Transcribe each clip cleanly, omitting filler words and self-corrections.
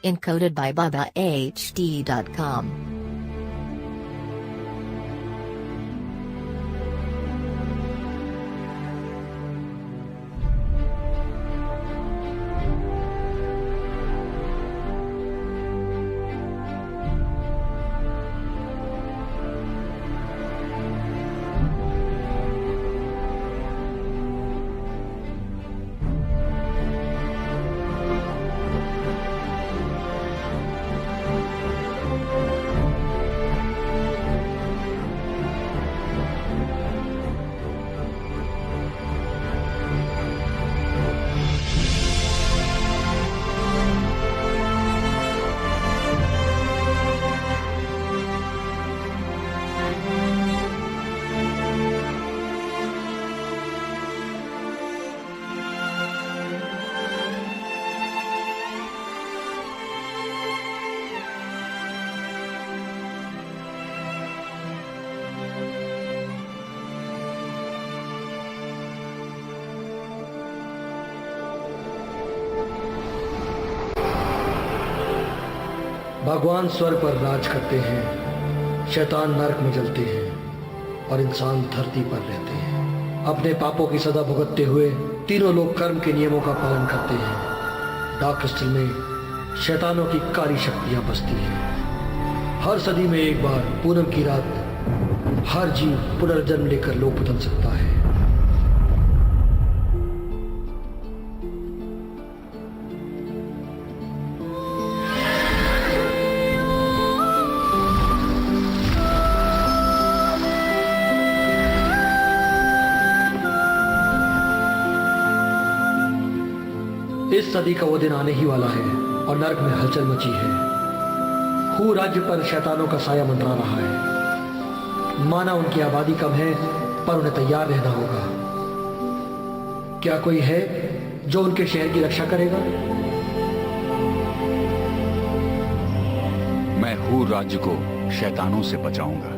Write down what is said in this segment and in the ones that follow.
Encoded by BabaHD.com. भगवान स्वर्ग पर राज करते हैं, शैतान नरक में जलते हैं और इंसान धरती पर रहते हैं। अपने पापों की सजा भुगतते हुए तीनों लोग कर्म के नियमों का पालन करते हैं। डार्क क्रिस्टल में शैतानों की कारी शक्तियां बसती हैं। हर सदी में एक बार पूनम की रात हर जीव पुनर्जन्म लेकर लोक बदल सकता है। इस सदी का वो दिन आने ही वाला है और नरक में हलचल मची है। हू राज्य पर शैतानों का साया मंडरा रहा है। माना उनकी आबादी कम है, पर उन्हें तैयार रहना होगा। क्या कोई है जो उनके शहर की रक्षा करेगा? मैं हू राज्य को शैतानों से बचाऊंगा।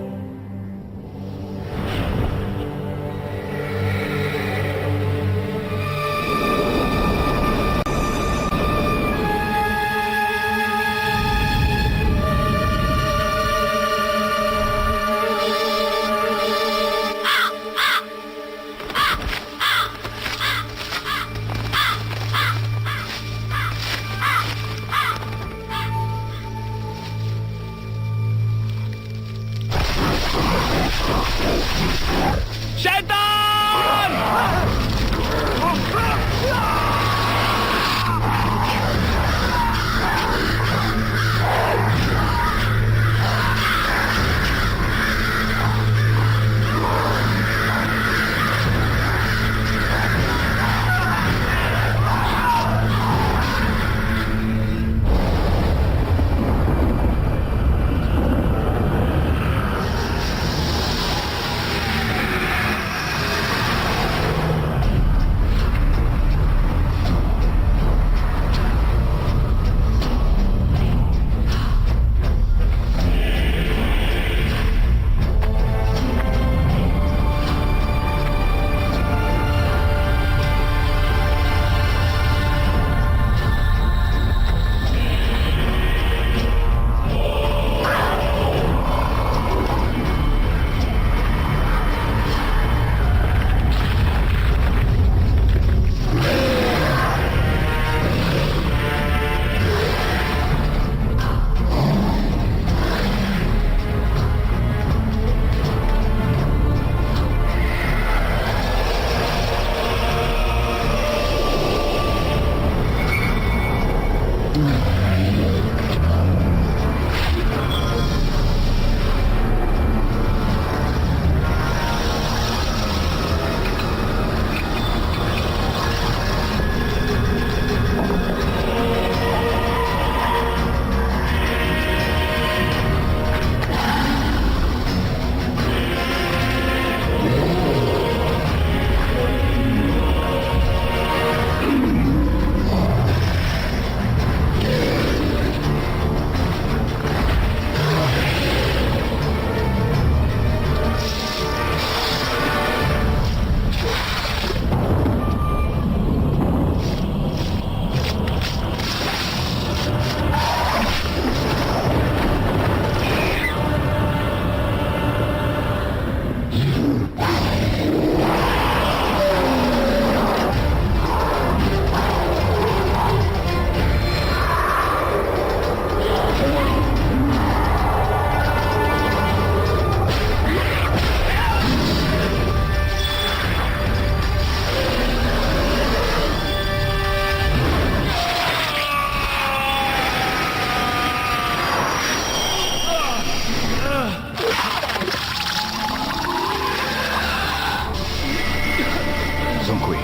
जोंकुई,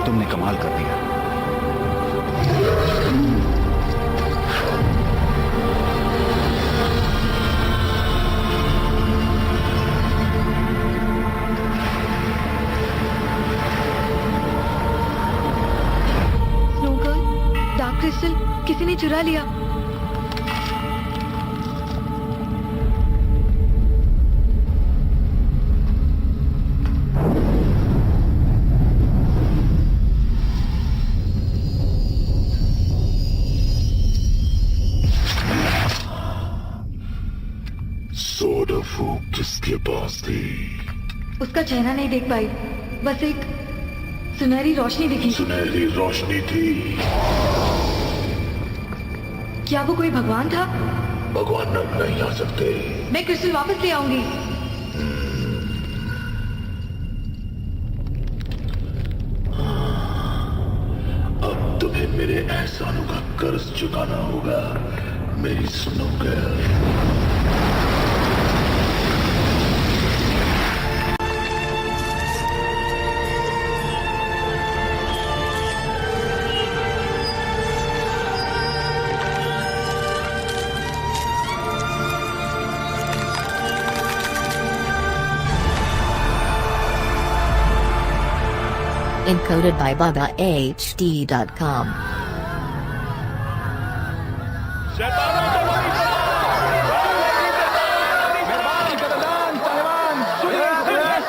तुमने कमाल कर दिया। डार्क क्रिस्टल किसी ने चुरा लिया। सोडा फूक किसके पास थी? उसका चेहरा नहीं देख पाई, बस एक सुनहरी रोशनी दिखी। सुनहरी रोशनी थी। क्या वो कोई भगवान था? भगवान अब नहीं आ सकते। मैं क्रिस्टल वापस ले आऊंगी। अब तुम्हें मेरे एहसानों का कर्ज चुकाना होगा, मेरी स्नूकर। Encoded by BabaHD.com.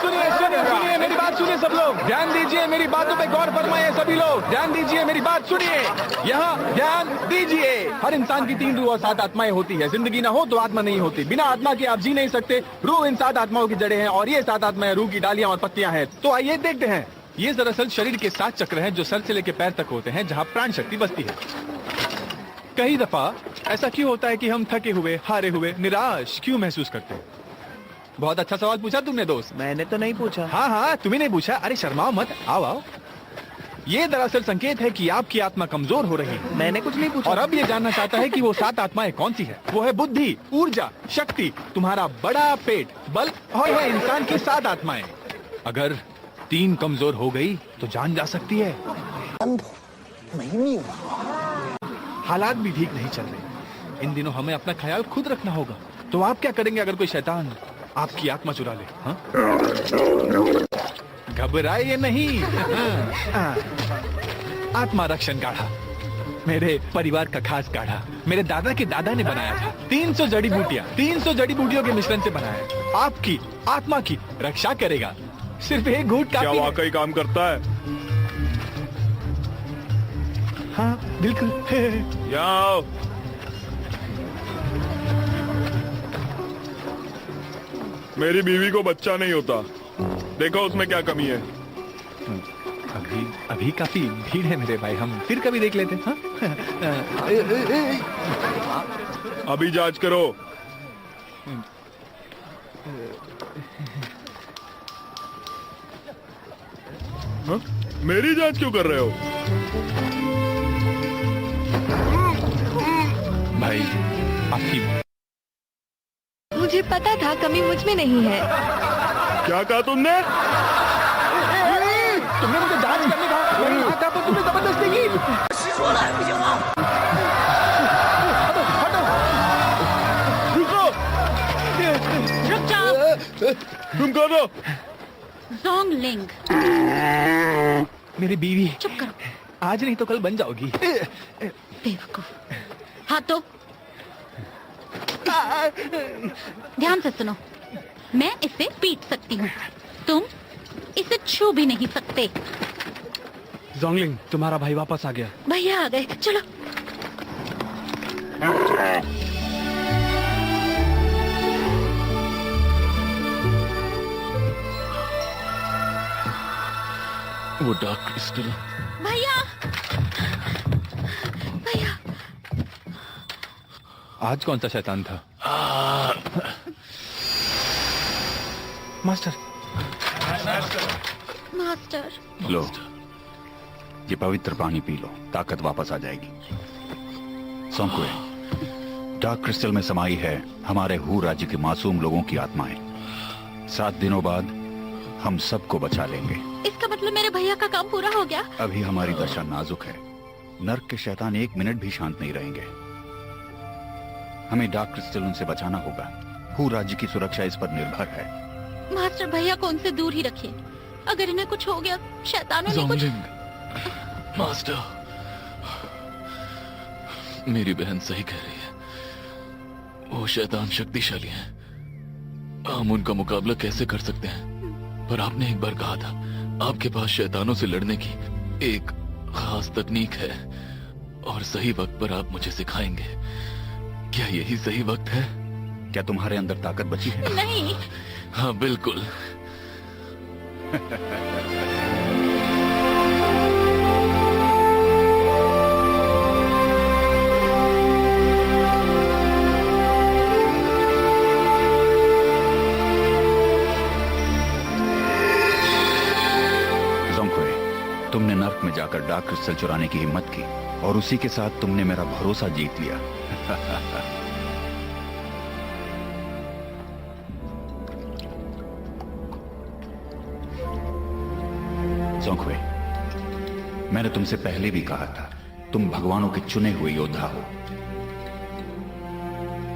सुनिए मेरी बात सुनिए सब लोग, ध्यान दीजिए, मेरी बातों पे गौर फरमाइए सभी लोग, ध्यान दीजिए, मेरी बात सुनिए, यहाँ ध्यान दीजिए। हर इंसान की 3 रूह और 7 आत्माएं होती है। जिंदगी ना हो तो आत्मा नहीं होती। बिना आत्मा के आप जी नहीं सकते। रूह इन 7 आत्माओं की जड़ें हैं और ये 7 आत्माएं रूह की डालियां और पत्तियां हैं। तो आइए देखते हैं। ये दरअसल शरीर के 7 चक्र हैं जो सर से लेकर पैर तक होते हैं, जहां प्राण शक्ति बसती है। कई दफा ऐसा क्यों होता है कि हम थके हुए, हारे हुए, निराश क्यों महसूस करते हैं? बहुत अच्छा सवाल पूछा तुमने दोस्त। मैंने तो नहीं पूछा। हाँ, तुम्हें नहीं पूछा। अरे शर्माओ मत, आओ। ये दरअसल संकेत है कि आपकी आत्मा कमजोर हो रही है। मैंने कुछ नहीं पूछा। और अब ये जानना चाहता है कि वो 7 आत्माएं कौन सी है। वो है बुद्धि, ऊर्जा, शक्ति, तुम्हारा बड़ा पेट, बल और है इंसान की 7 आत्माएं। अगर 3 कमजोर हो गई तो जान जा सकती है। हालात भी ठीक नहीं चल रहे। इन दिनों हमें अपना ख्याल खुद रखना होगा। तो आप क्या करेंगे अगर कोई शैतान आपकी आत्मा चुरा ले? हाँ? घबराइए नहीं। आत्मा रक्षण काढ़ा मेरे परिवार का खास काढ़ा मेरे दादा के दादा ने बनाया था। 300 जड़ी बूटियों के मिश्रण से बनाया है। आपकी आत्मा की रक्षा करेगा। सिर्फ एक घूंट काफी है। क्या वाकई काम करता है? हाँ बिल्कुल। जाओ। मेरी बीवी को बच्चा नहीं होता, देखो उसमें क्या कमी है। अभी काफी भीड़ है मेरे भाई, हम फिर कभी देख लेते हैं। अभी जांच करो। हाँ? मेरी जांच क्यों कर रहे हो? भाई आपकी मुझे पता था कमी मुझ में नहीं है। क्या कहा तुमने? तुमने मुझे जांच करने कहा तो तुमने जबरदस्ती की। रुक जाओ। तुम कौन हो? जोंगलिंग। मेरी बीवी। चुप करो। आज नहीं तो कल बन जाओगी। बेवकूफ। हाँ तो ध्यान से सुनो, मैं इसे पीट सकती हूँ, तुम इसे छू भी नहीं सकते। जोंगलिंग, तुम्हारा भाई वापस आ गया। भैया आ गए, चलो। वो डार्क क्रिस्टल। भैया भैया। आज कौन सा शैतान था? मास्टर। मास्टर। लो, ये पवित्र पानी पी लो, ताकत वापस आ जाएगी। सोंकुए, डार्क क्रिस्टल में समाई है हमारे हू राज्य के मासूम लोगों की आत्माएं। 7 दिनों बाद हम सबको बचा लेंगे। इसका मतलब मेरे भैया का काम पूरा हो गया? अभी हमारी दशा नाजुक है। नर्क के शैतान 1 मिनट भी शांत नहीं रहेंगे। हमें डार्क क्रिस्टल उनसे बचाना होगा। पूरे राज्य की सुरक्षा इस पर निर्भर है। मास्टर भैया को उनसे दूर ही रखिए। अगर इन्हें कुछ हो गया, शैतानों ने कुछ... मास्टर, मेरी बहन सही कह रही है। वो शैतान शक्तिशाली हैं। हम उनका मुकाबला कैसे कर सकते हैं? पर आपने एक बार कहा था आपके पास शैतानों से लड़ने की एक खास तकनीक है और सही वक्त पर आप मुझे सिखाएंगे। क्या यही सही वक्त है? क्या तुम्हारे अंदर ताकत बची है? नहीं। हाँ बिल्कुल। तुमने नर्क में जाकर डार्क क्रिस्टल चुराने की हिम्मत की और उसी के साथ तुमने मेरा भरोसा जीत लिया। ज़ोंगहुए, मैंने तुमसे पहले भी कहा था, तुम भगवानों के चुने हुए योद्धा हो।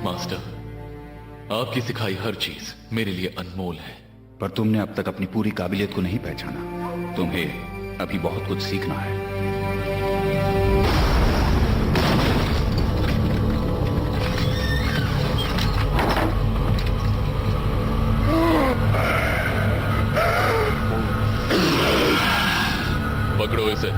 मास्टर, आपकी सिखाई हर चीज मेरे लिए अनमोल है। पर तुमने अब तक अपनी पूरी काबिलियत को नहीं पहचाना। तुम्हें अभी बहुत कुछ सीखना है। पकड़ो इसे।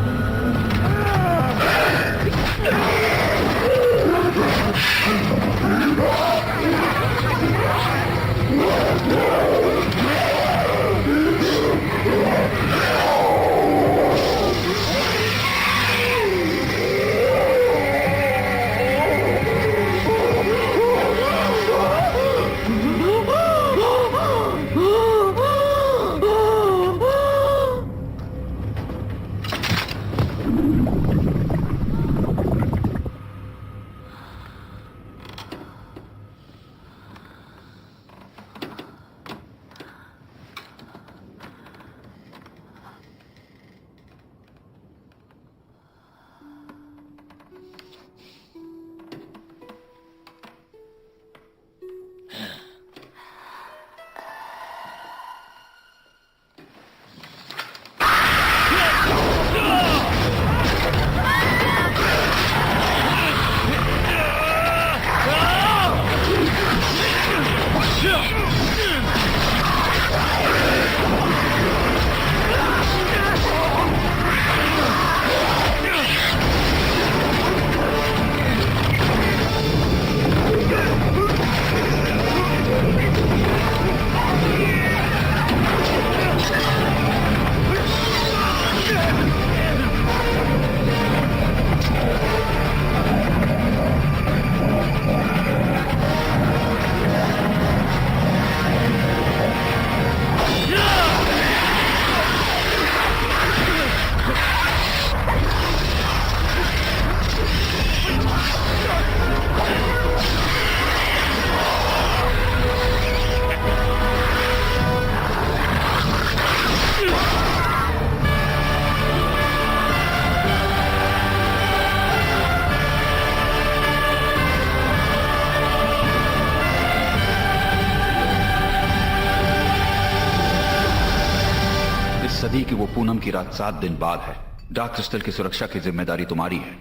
सदी की वो पूनम की रात 7 दिन बाद है। डार्क क्रिस्टल की सुरक्षा की जिम्मेदारी तुम्हारी है।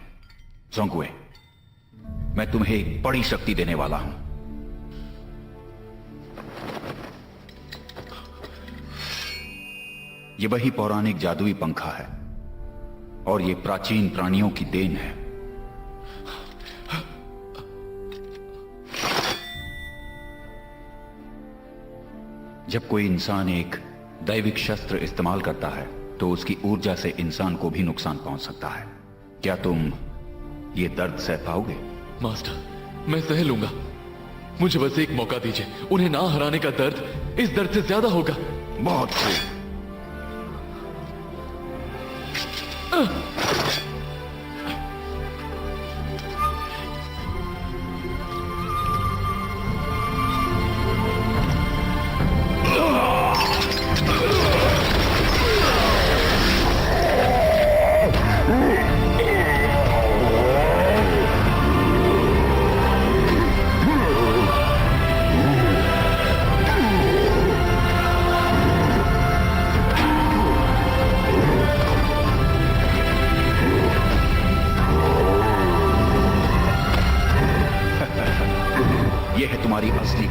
ज़ोंगहुए, मैं तुम्हें एक बड़ी शक्ति देने वाला हूं। ये वही पौराणिक जादुई पंखा है और ये प्राचीन प्राणियों की देन है। जब कोई इंसान एक दैविक शस्त्र इस्तेमाल करता है तो उसकी ऊर्जा से इंसान को भी नुकसान पहुंच सकता है। क्या तुम ये दर्द सह पाओगे? मास्टर, मैं सह लूंगा। मुझे बस एक मौका दीजिए। उन्हें ना हराने का दर्द इस दर्द से ज्यादा होगा। बहुत खूब।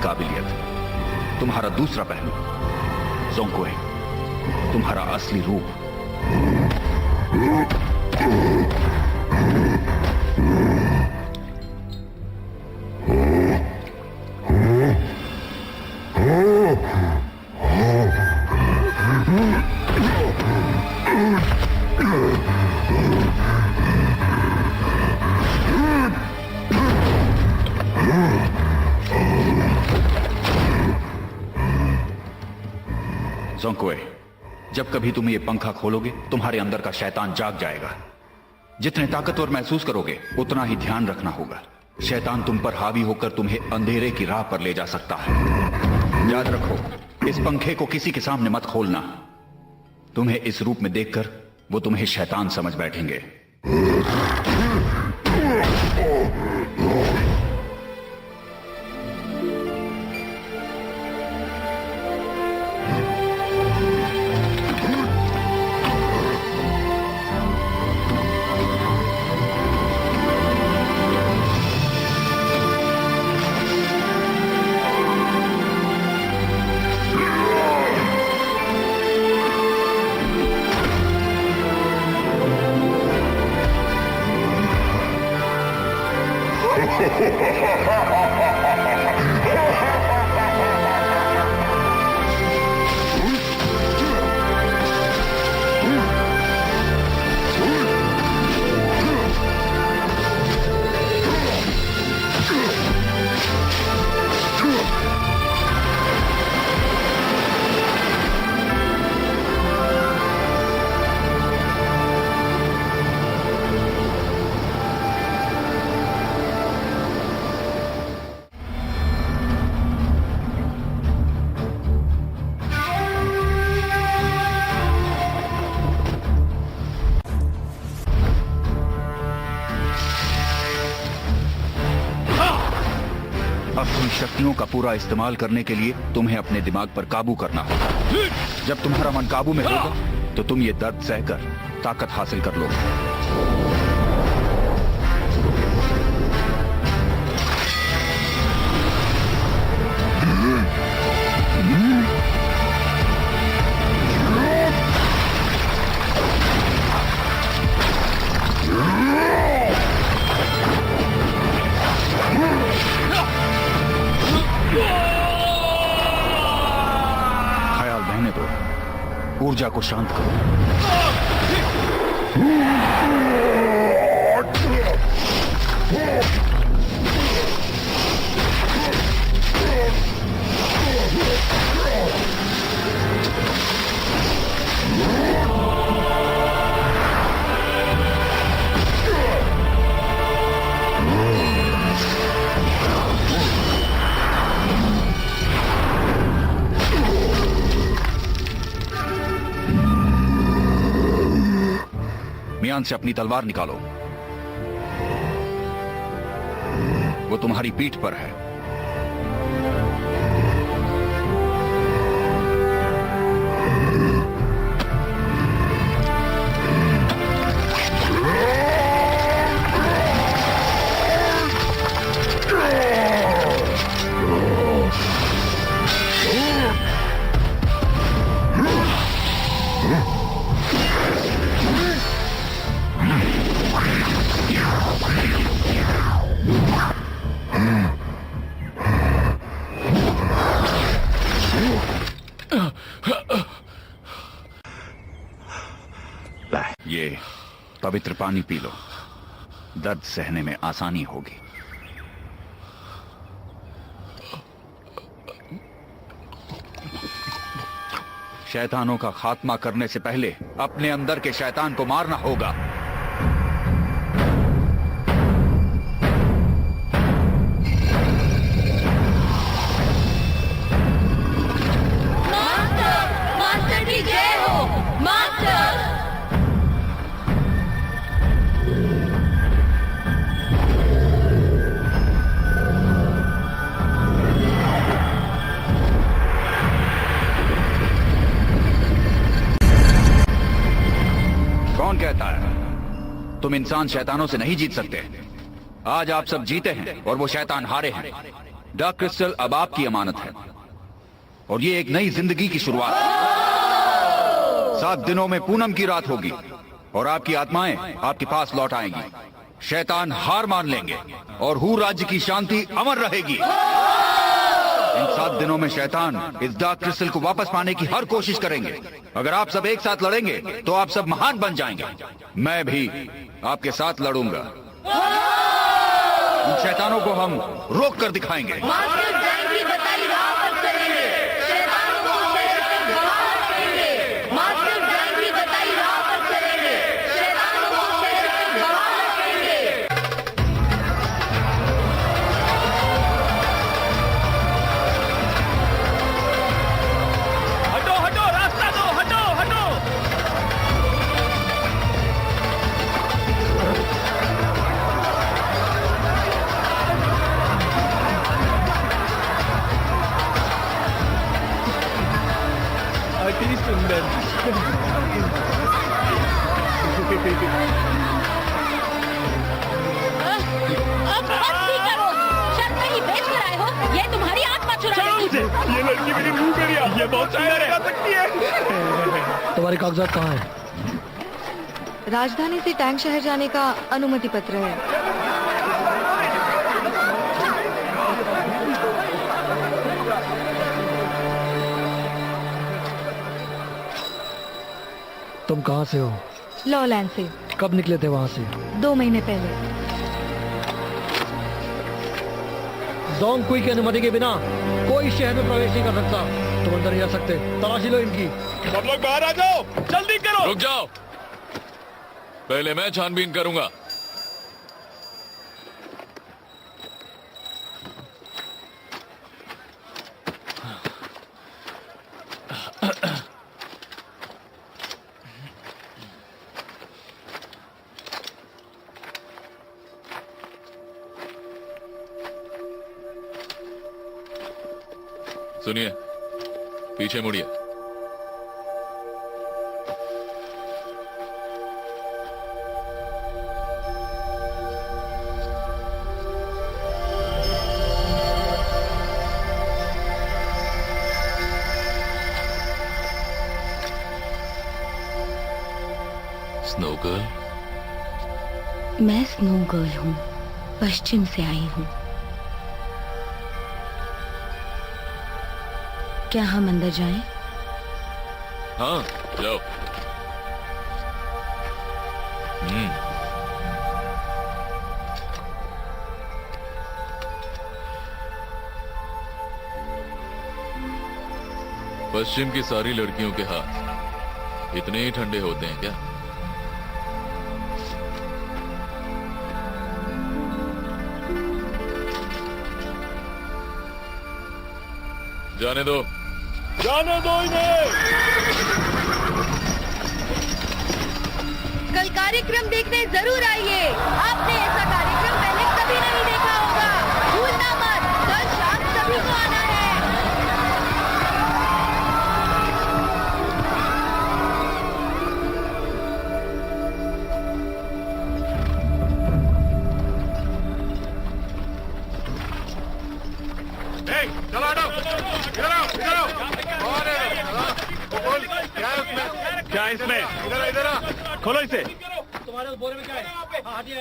काबिलियत, तुम्हारा दूसरा पहलू, ज़ोंगकुए, तुम्हारा असली रूप। ज़ोंगकुए, जब कभी तुम ये पंखा खोलोगे तुम्हारे अंदर का शैतान जाग जाएगा। जितने ताकतवर महसूस करोगे उतना ही ध्यान रखना होगा। शैतान तुम पर हावी होकर तुम्हें अंधेरे की राह पर ले जा सकता है। याद रखो, इस पंखे को किसी के सामने मत खोलना। तुम्हें इस रूप में देखकर वो तुम्हें शैतान समझ बैठेंगे। शक्तियों का पूरा इस्तेमाल करने के लिए तुम्हें अपने दिमाग पर काबू करना होगा। जब तुम्हारा मन काबू में होगा तो तुम ये दर्द सहकर ताकत हासिल कर लोगे। ख्याल रहने दो, ऊर्जा को शांत करो। मियान से अपनी तलवार निकालो, वो तुम्हारी पीठ पर है। ये पवित्र पानी पी लो, दर्द सहने में आसानी होगी। शैतानों का खात्मा करने से पहले अपने अंदर के शैतान को मारना होगा। मास्टर की जय हो, मास्टर। कौन कहता है तुम इंसान शैतानों से नहीं जीत सकते? आज आप सब जीते हैं और वो शैतान हारे हैं। डार्क क्रिस्टल अब आपकी अमानत है और ये एक नई जिंदगी की शुरुआत है। 7 दिनों में पूनम की रात होगी और आपकी आत्माएं आपके पास लौट आएंगी। शैतान हार मान लेंगे और हूर राज्य की शांति अमर रहेगी। इन 7 दिनों में शैतान इस डार्क क्रिस्टल को वापस पाने की हर कोशिश करेंगे। अगर आप सब एक साथ लड़ेंगे तो आप सब महान बन जाएंगे। मैं भी आपके साथ लड़ूंगा। उन शैतानों को हम रोक कर दिखाएंगे। हटो हटो, रास्ता दो, हटो हटो। अति सुंदर। अब बस भी करो। शर्त ही बेच कर आए हो, ये तुम्हारी आत्मा चुरा लेगी। ये लड़की मेरी रूह मेरी ये बहुत सुंदर है सकती है। तुम्हारे कागजात कहाँ हैं? राजधानी से टैंक शहर जाने का अनुमति पत्र है। तुम कहाँ से हो? लॉलैंड से कब निकले थे वहाँ से? 2 महीने पहले। जोंग-कुई की अनुमति के बिना कोई शहर में प्रवेश नहीं कर सकता। तुम अंदर नहीं आ सकते। तलाशी लो इनकी। सब लोग बाहर आ जाओ, जल्दी करो। रुक जाओ, पहले मैं छानबीन करूंगा। सुनिए, पीछे मुड़िए। स्नो गर्ल, मैं स्नो गर्ल हूँ, पश्चिम से आई हूँ। क्या हम अंदर जाएं? हाँ जाओ। पश्चिम की सारी लड़कियों के हाथ इतने ही ठंडे होते हैं क्या? जाने दो, जाने दो इन्हें। कल कार्यक्रम देखने जरूर आइए। आपने ऐसा कार्यक्रम पहले कभी नहीं देखा होगा। भूलना मत, कल शाम सभी को आना है। चलो हटो, इधर आओ, इधर आओ। बोल, क्या है उसमें? क्या है इसमें? इधर इधर आ, खोलो इसे। तुम्हारे बोरे में क्या है? हटिए।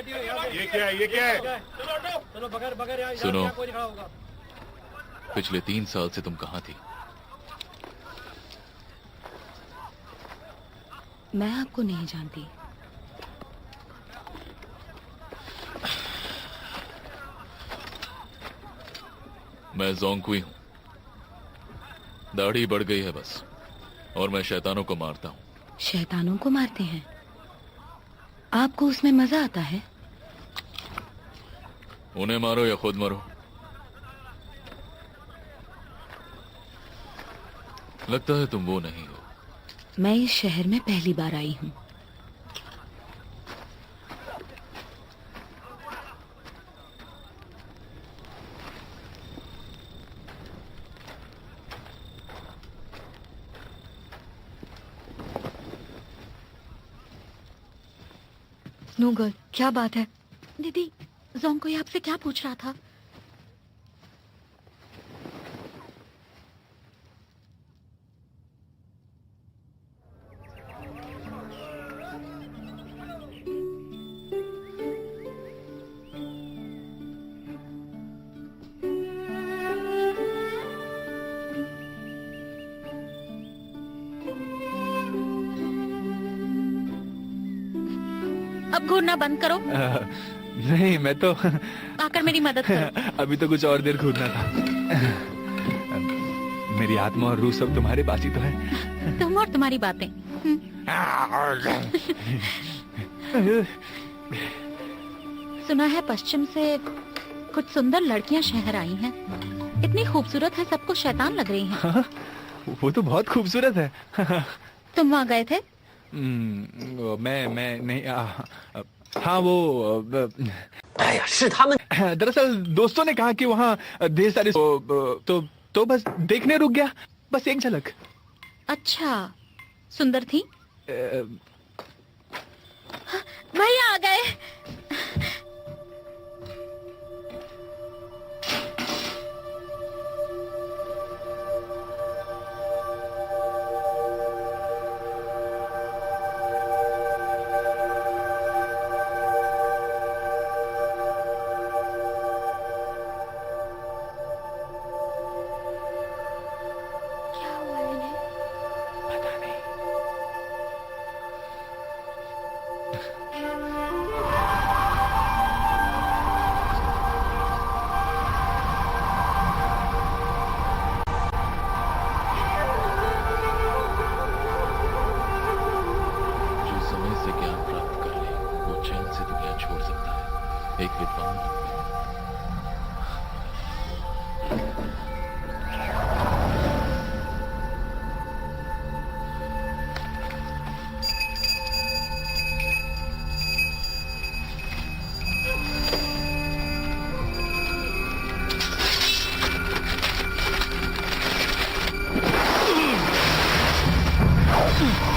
ये क्या है? ये क्या है? चलो बगैर बगैर यहाँ सुनो। कोई नहीं खड़ा होगा। पिछले 3 साल से तुम कहाँ थी? मैं आपको नहीं जानती। मैं जोंग-कुई हूँ। दाढ़ी बढ़ गई है बस, और मैं शैतानों को मारता हूँ। शैतानों को मारते हैं? आपको उसमें मजा आता है? उन्हें मारो या खुद मरो। लगता है तुम वो नहीं हो। मैं इस शहर में पहली बार आई हूँ। स्नो गर्ल, क्या बात है? दीदी, जोंग कोई आपसे क्या पूछ रहा था? अब घूरना बंद करो। नहीं, मैं तो आकर मेरी मदद करो। अभी तो कुछ और देर घूरना था। मेरी आत्मा और रूह सब तुम्हारे पास ही तो है। तुम और तुम्हारी बातें। सुना है पश्चिम से कुछ सुंदर लड़कियां शहर आई हैं। इतनी खूबसूरत है, सबको शैतान लग रही हैं। हाँ, वो तो बहुत खूबसूरत है। तुम वहाँ गए थे? मैं नहीं। हाँ, वो दरअसल दोस्तों ने कहा कि वहाँ ढेर सारे तो बस देखने रुक गया, बस एक झलक। अच्छा, सुंदर थी? भैया आ गए। एक विद्वान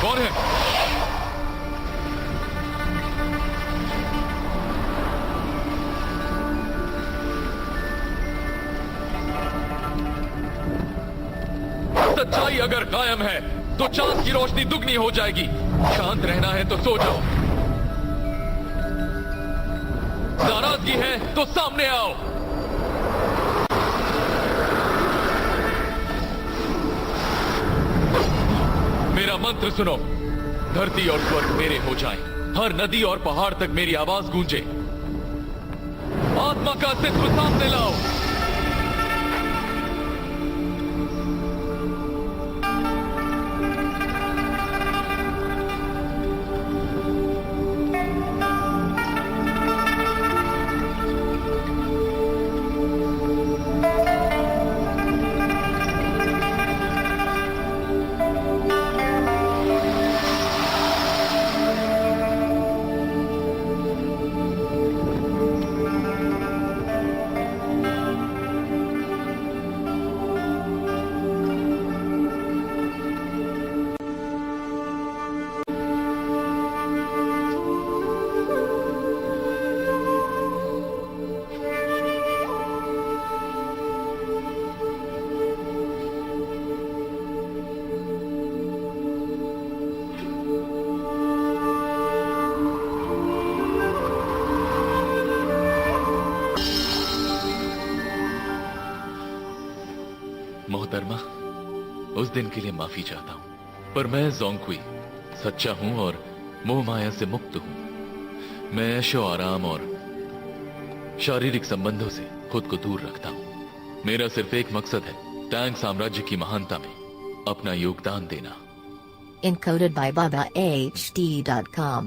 कौन है? सच्चाई अगर कायम है तो चांद की रोशनी दुगनी हो जाएगी। शांत रहना है तो सो जाओ, नाराजगी है तो सामने आओ। मेरा मंत्र सुनो, धरती और स्वर्ग मेरे हो जाए, हर नदी और पहाड़ तक मेरी आवाज गूंजे। आत्मा का अस्तित्व सामने लाओ। मोहतरमा, उस दिन के लिए माफी चाहता हूं, पर मैं ज़ोंगक्वी सच्चा हूं और मोह माया से मुक्त हूं। मैं ऐशो आराम और शारीरिक संबंधों से खुद को दूर रखता हूं। मेरा सिर्फ एक मकसद है, टैंग साम्राज्य की महानता में अपना योगदान देना। Encoded by BabaHD.com.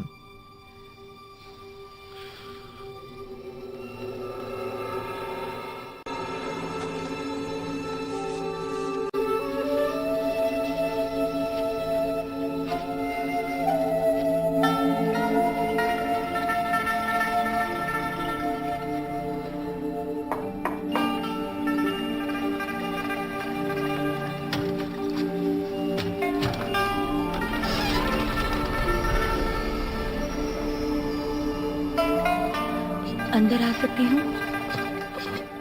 अंदर आ सकती हूँ?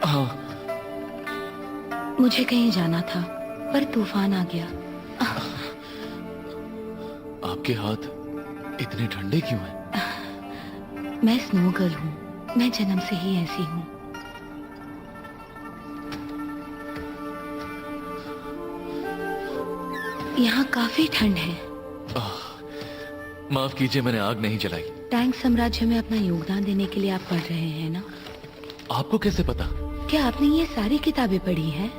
हाँ। मुझे कहीं जाना था पर तूफान आ गया। आपके हाथ इतने ठंडे क्यों हैं? मैं स्नो गर्ल हूँ, मैं जन्म से ही ऐसी हूँ। यहाँ काफी ठंड है। माफ कीजिए, मैंने आग नहीं जलाई। टैंक साम्राज्य में अपना योगदान देने के लिए आप पढ़ रहे हैं ना? आपको कैसे पता? क्या आपने ये सारी किताबें पढ़ी हैं?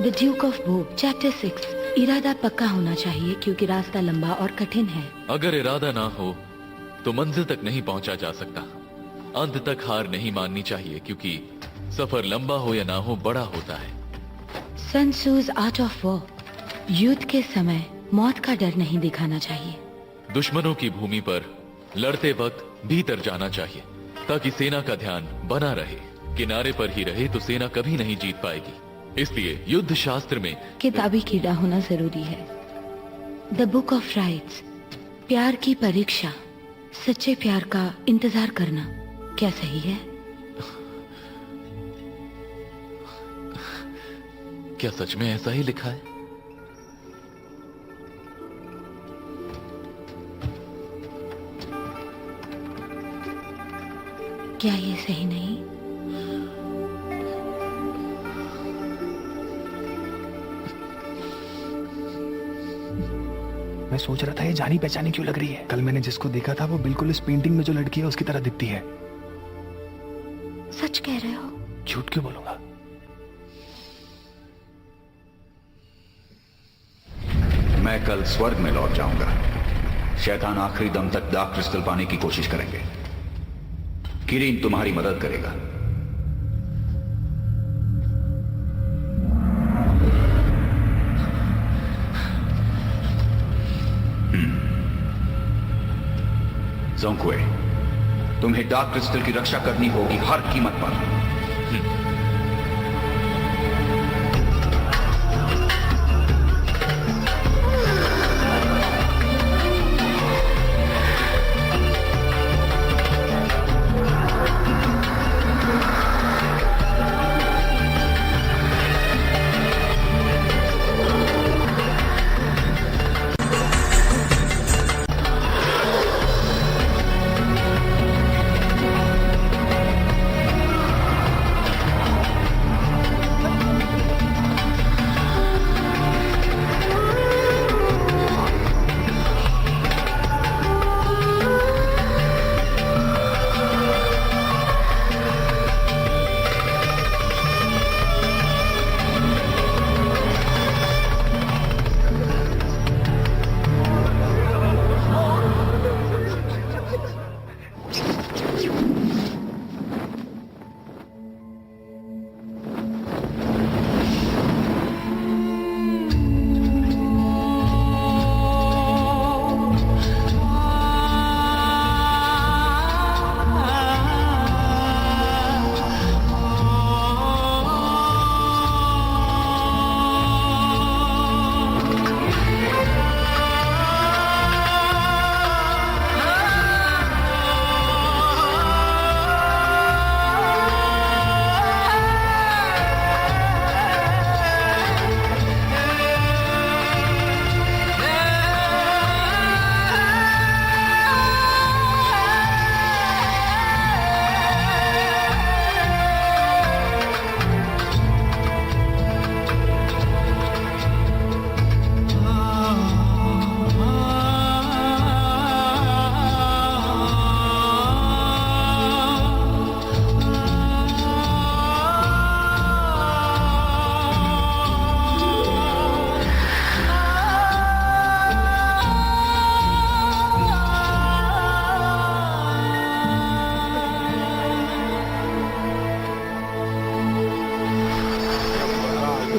The Duke of Bob, chapter 6। इरादा पक्का होना चाहिए क्योंकि रास्ता लंबा और कठिन है। अगर इरादा ना हो तो मंजिल तक नहीं पहुंचा जा सकता। अंत तक हार नहीं माननी चाहिए क्योंकि सफर लंबा हो या ना हो बड़ा होता है। सन त्सू's आर्ट ऑफ वॉर, युद्ध के समय मौत का डर नहीं दिखाना चाहिए। दुश्मनों की भूमि पर लड़ते वक्त भीतर जाना चाहिए ताकि सेना का ध्यान बना रहे। किनारे पर ही रहे तो सेना कभी नहीं जीत पाएगी। इसलिए युद्ध शास्त्र में किताबी कीड़ा होना जरूरी है। द बुक ऑफ राइट्स, प्यार की परीक्षा, सच्चे प्यार का इंतजार करना, क्या सही है? क्या सच में ऐसा ही लिखा है? क्या ये सही नहीं? मैं सोच रहा था ये जानी पहचानी क्यों लग रही है। कल मैंने जिसको देखा था वो बिल्कुल इस पेंटिंग में जो लड़की है उसकी तरह दिखती है। सच कह रहे हो? झूठ क्यों बोलूंगा। मैं कल स्वर्ग में लौट जाऊंगा। शैतान आखिरी दम तक डार्क क्रिस्टल पाने की कोशिश करेंगे। किरीन तुम्हारी मदद करेगा। ज़ोंक्वे, तुम्हें डार्क क्रिस्टल की रक्षा करनी होगी हर कीमत पर।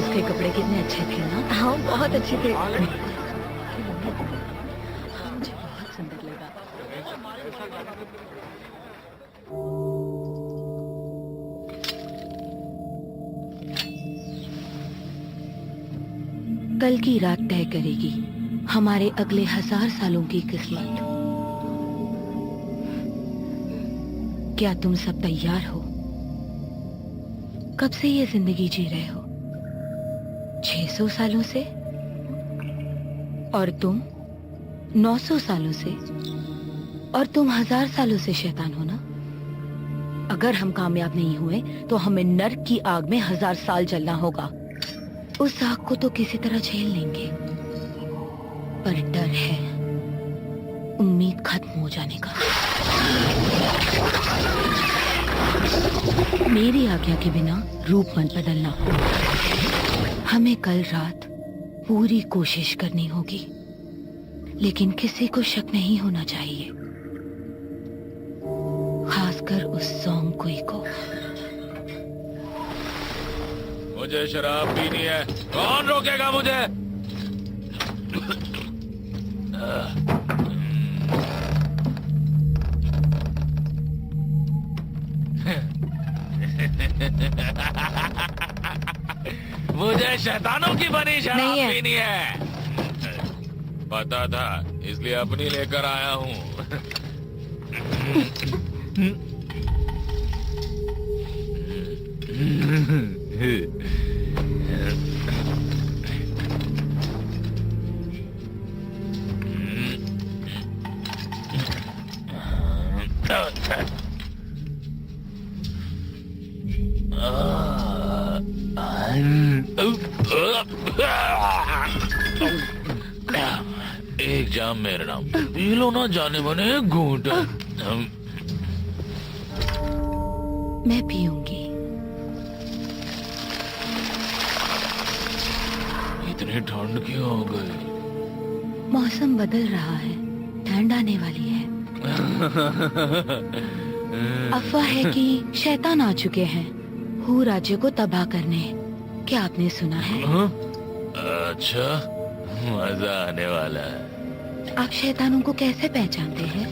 उसके कपड़े कितने अच्छे थे ना? हाँ, बहुत अच्छे थे। हाँ, मुझे बहुत सुंदर लगा। कल की रात तय करेगी हमारे अगले 1000 सालों की किस्मत। क्या तुम सब तैयार हो? कब से ये जिंदगी जी रहे हो? 600 सालों से? और तुम 900 सालों से? और तुम 1000 सालों से शैतान हो ना? अगर हम कामयाब नहीं हुए तो हमें नर्क की आग में 1000 साल जलना होगा। उस आग को तो किसी तरह झेल लेंगे, पर डर है उम्मीद खत्म हो जाने का। मेरी आज्ञा के बिना रूप मत बदलना। हमें कल रात पूरी कोशिश करनी होगी, लेकिन किसी को शक नहीं होना चाहिए, खासकर उस सॉन्ग कोई को। मुझे शराब पीनी है, कौन रोकेगा मुझे? मुझे शैतानों की बनी शराब पीनी है। पता था, इसलिए अपनी लेकर आया हूँ। एक जाम मेरे नाम, पी लो ना जाने बने घूंट। मैं पीऊंगी। इतनी ठंड क्यों हो गई? मौसम बदल रहा है, ठंड आने वाली है। अफवाह है कि शैतान आ चुके हैं हू राज्य को तबाह करने। क्या आपने सुना है? अच्छा, मजा आने वाला है। आप शैतानों को कैसे पहचानते हैं?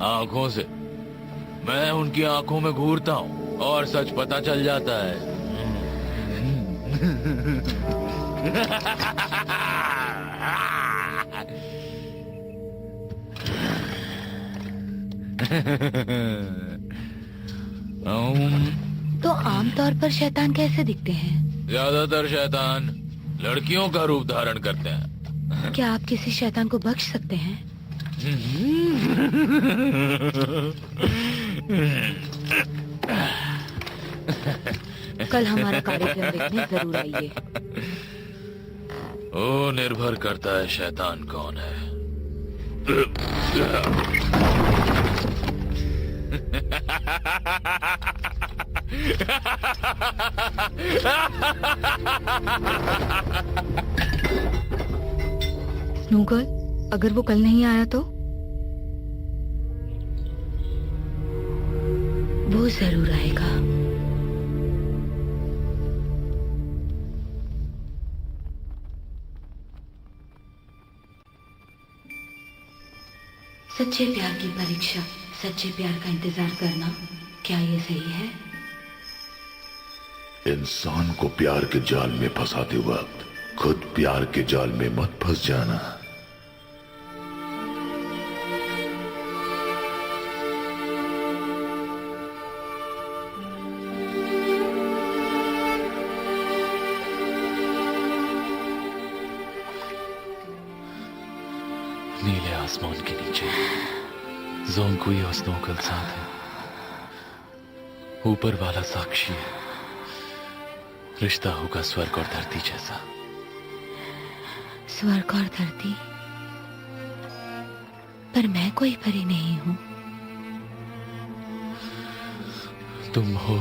आंखों से। मैं उनकी आंखों में घूरता हूँ और सच पता चल जाता है। तो आमतौर पर शैतान कैसे दिखते हैं? ज्यादातर शैतान लड़कियों का रूप धारण करते हैं। क्या आप किसी शैतान को बख्श सकते हैं? कल हमारा कार्यक्रम देखने जरूर आइए। वो निर्भर करता है शैतान कौन है। स्नूकल, अगर वो कल नहीं आया तो? वो जरूर आएगा। सच्चे प्यार की परीक्षा, सच्चे प्यार का इंतजार करना, क्या ये सही है? इंसान को प्यार के जाल में फंसाते वक्त खुद प्यार के जाल में मत फंस जाना। नीले आसमान के नीचे ज़ोंगकुई और स्नोकल साथ है। ऊपर वाला साक्षी है। रिश्ता होगा स्वर्ग और धरती जैसा। स्वर्ग और धरती? पर मैं कोई परी नहीं हूँ। तुम हो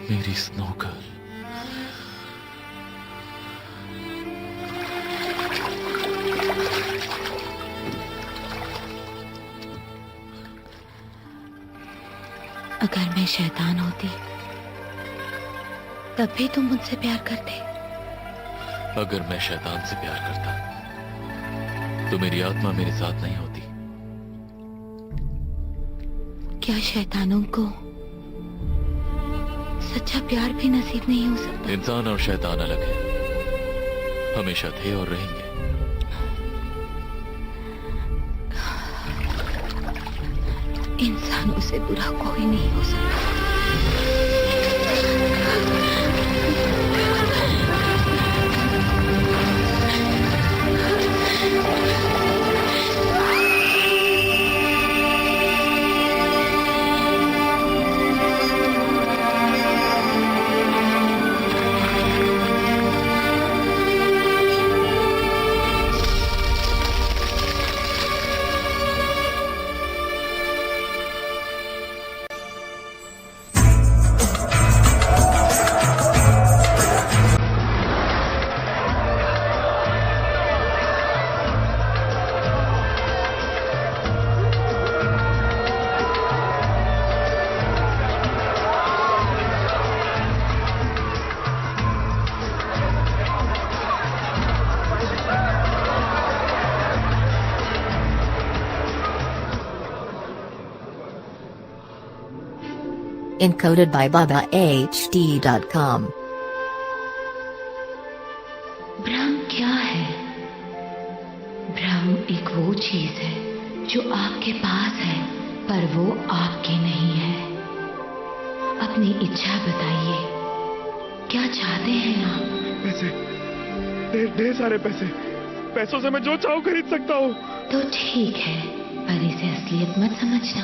मेरी स्नोकल। अगर मैं शैतान होती तब भी तुम मुझसे प्यार करते? अगर मैं शैतान से प्यार करता तो मेरी आत्मा मेरे साथ नहीं होती। क्या शैतानों को सच्चा प्यार भी नसीब नहीं हो सकता? इंसान और शैतान अलग है, हमेशा थे और रहेंगे। इंसानों से बुरा कोई नहीं हो सकता। Encoded by BabaHD.com. भ्रम क्या है? भ्रम एक वो चीज है जो आपके पास है पर वो आपकी नहीं है। अपनी इच्छा बताइए, क्या चाहते हैं आप? पैसे, ढेर सारे पैसे। पैसों से मैं जो चाहूं खरीद सकता हूँ। तो ठीक है, पर इसे असलियत मत समझना।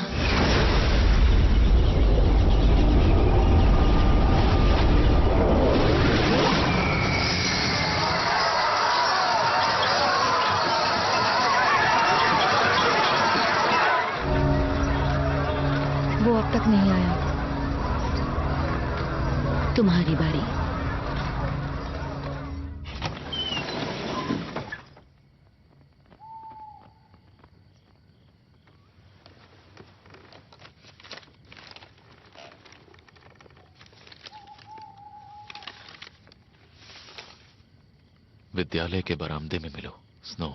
वो अब तक नहीं आया। तुम्हारी बारी। विद्यालय के बरामदे में मिलो, स्नो।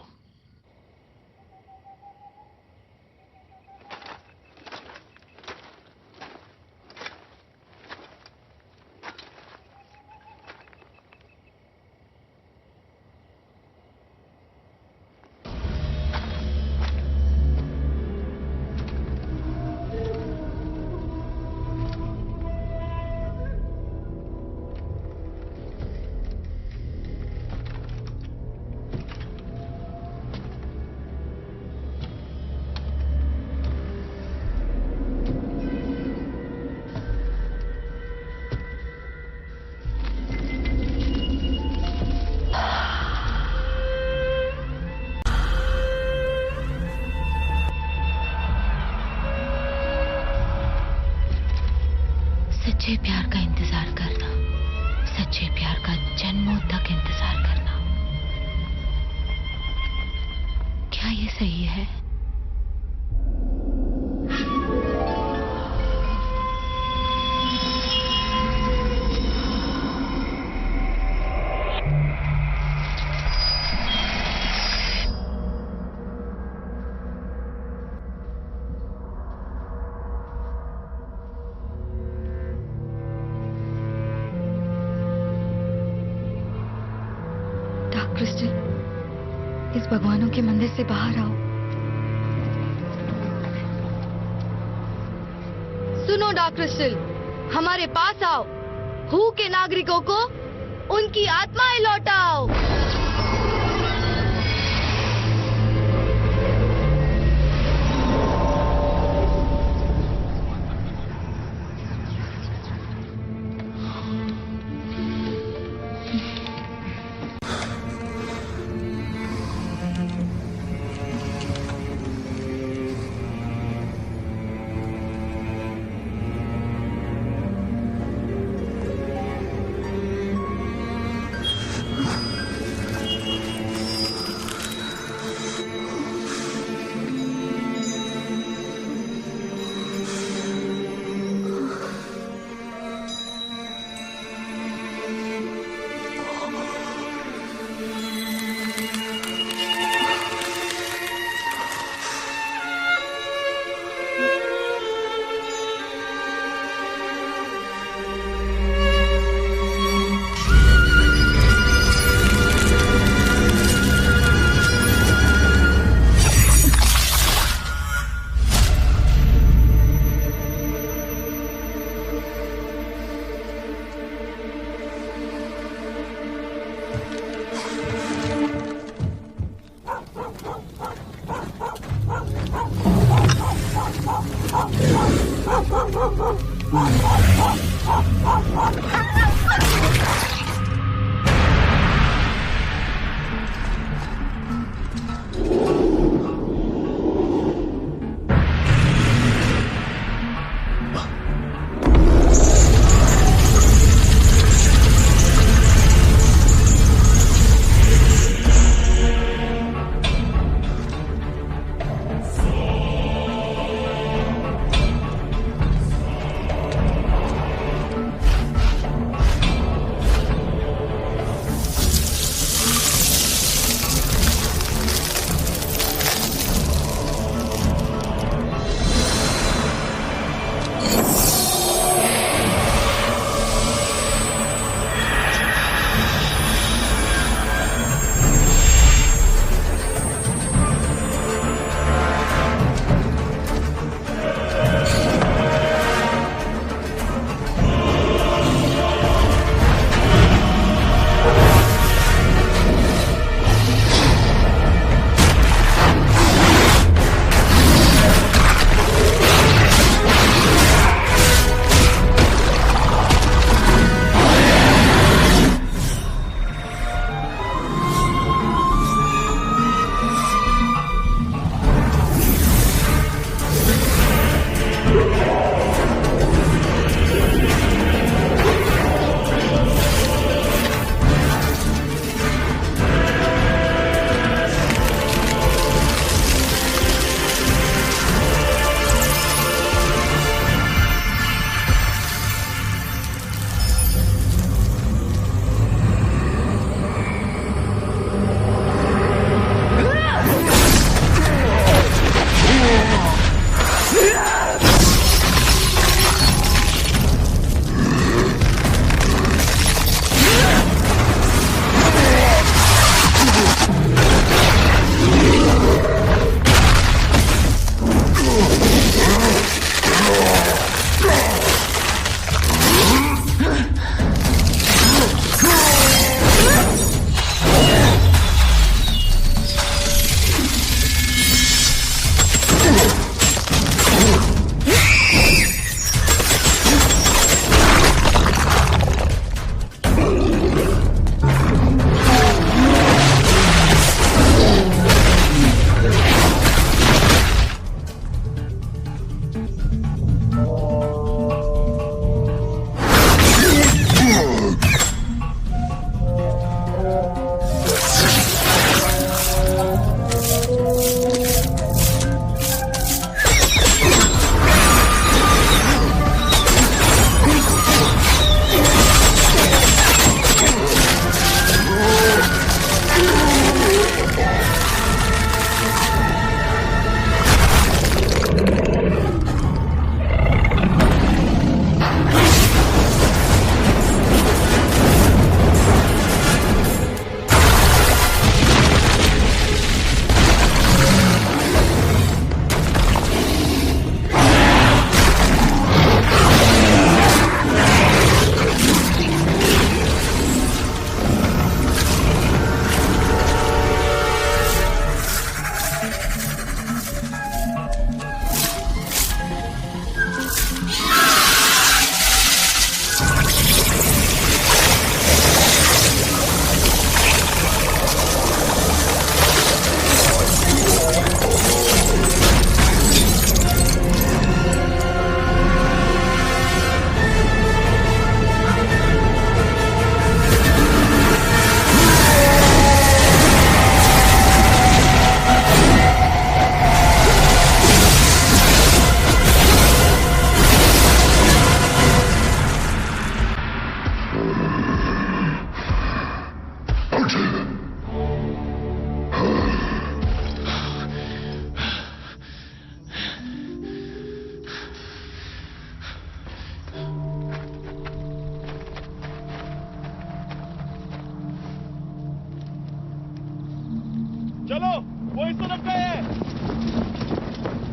सच्चे प्यार का इंतजार करना, सच्चे प्यार का जन्मों तक इंतजार करना, क्या ये सही है? क्रिस्टल, इस भगवानों के मंदिर से बाहर आओ। सुनो डार्क क्रिस्टल, हमारे पास आओ। हू के नागरिकों को उनकी आत्माएं लौटाओ।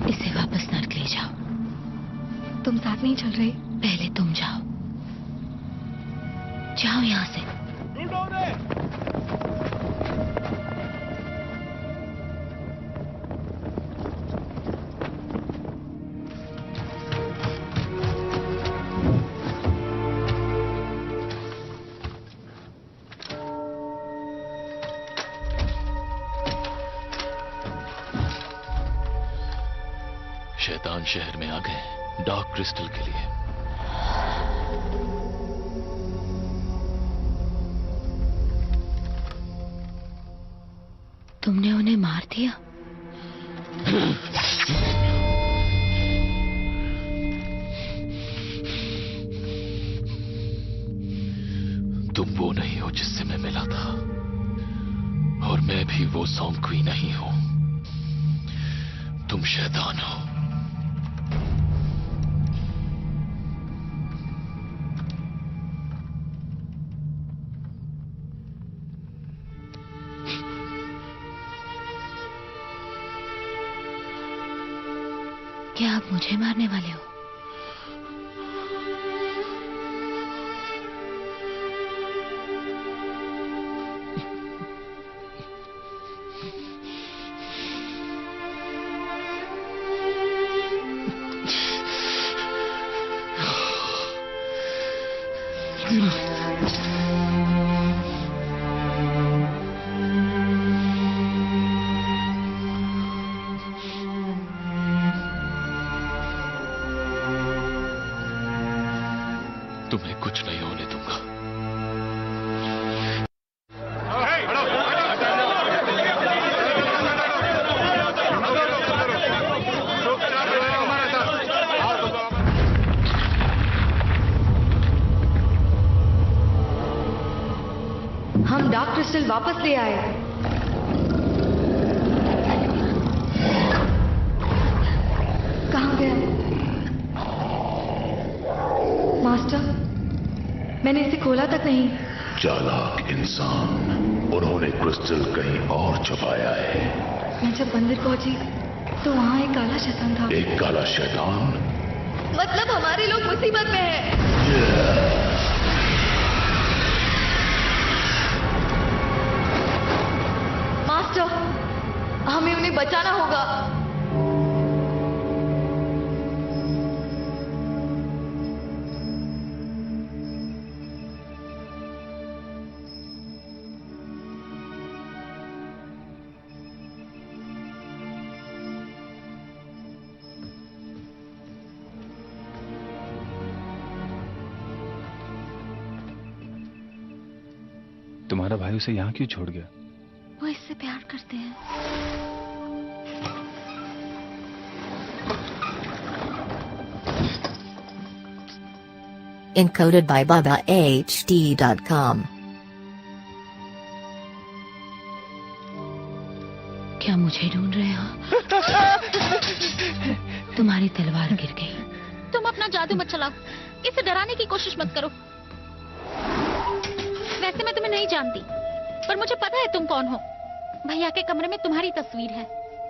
इसे वापस नर्क ले जाओ। तुम साथ नहीं चल रहे? पहले तुम जाओ, जाओ यहाँ से। शैतान शहर में आ गए डार्क क्रिस्टल के लिए। तुमने उन्हें मार दिया? तुम वो नहीं हो जिससे मैं मिला था, और मैं भी वो सौंकवी नहीं हूं। तुम शैतान हो। क्या आप मुझे मारने वाले हो? तुम्हें कुछ नहीं होने दूंगा। हम डार्क क्रिस्टल वापस ले आए। कहाँ गया मास्टर? मैंने इसे खोला तक नहीं। चालाक इंसान, उन्होंने क्रिस्टल कहीं और छुपाया है। मैं जब मंदिर पहुंची तो वहाँ एक काला शैतान था। एक काला शैतान? मतलब हमारे लोग मुसीबत में हैं। मास्टर, हमें उन्हें बचाना होगा। तुम्हारा भाई उसे यहाँ क्यों छोड़ गया? वो इससे प्यार करते हैं। Encoded by BabaHD.com. क्या मुझे ढूंढ रहे हो? तुम्हारी तलवार गिर गई। तुम अपना जादू मत चलाओ, इसे डराने की कोशिश मत करो। वैसे मैं तुम्हें नहीं जानती, पर मुझे पता है तुम कौन हो। भैया के कमरे में तुम्हारी तस्वीर है।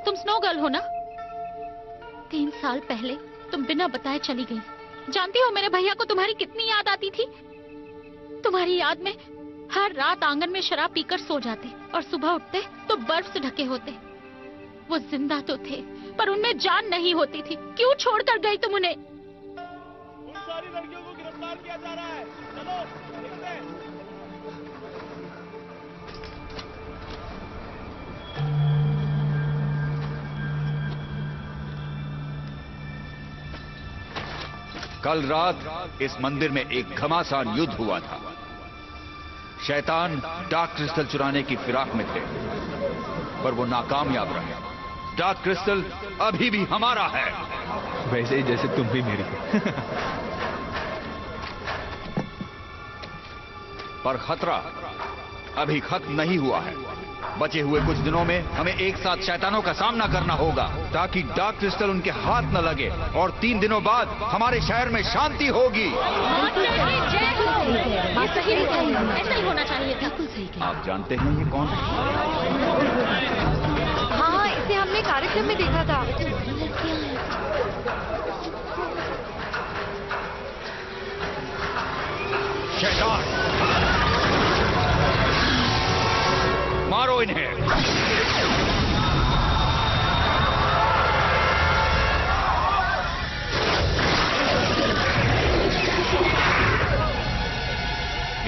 तुम स्नो गर्ल हो ना? 3 साल पहले तुम बिना बताए चली गई। जानती हो मेरे भैया को तुम्हारी कितनी याद आती थी? तुम्हारी याद में हर रात आंगन में शराब पीकर सो जाते और सुबह उठते तो बर्फ से ढके होते। वो जिंदा तो थे, पर उनमें जान नहीं होती थी। क्यों छोड़कर गई तुम उन्हें? उन सारी लड़कियों को गिरफ्तार किया जा रहा है। चलो देखते हैं। कल रात इस मंदिर में एक घमासान युद्ध हुआ था। शैतान डार्क क्रिस्टल चुराने की फिराक में थे, पर वो नाकामयाब रहे। डार्क क्रिस्टल अभी भी हमारा है। वैसे ही जैसे तुम भी मेरी। पर खतरा अभी खत्म नहीं हुआ है। बचे हुए कुछ दिनों में हमें एक साथ शैतानों का सामना करना होगा, ताकि डार्क क्रिस्टल उनके हाथ न लगे और 3 दिनों बाद हमारे शहर में शांति होगी। ऐसा ही होना चाहिए था। आप जानते हैं ये कौन है? हाँ, इस इसे हमने कार्यक्रम में देखा था। शैतान, मारो इन्हें।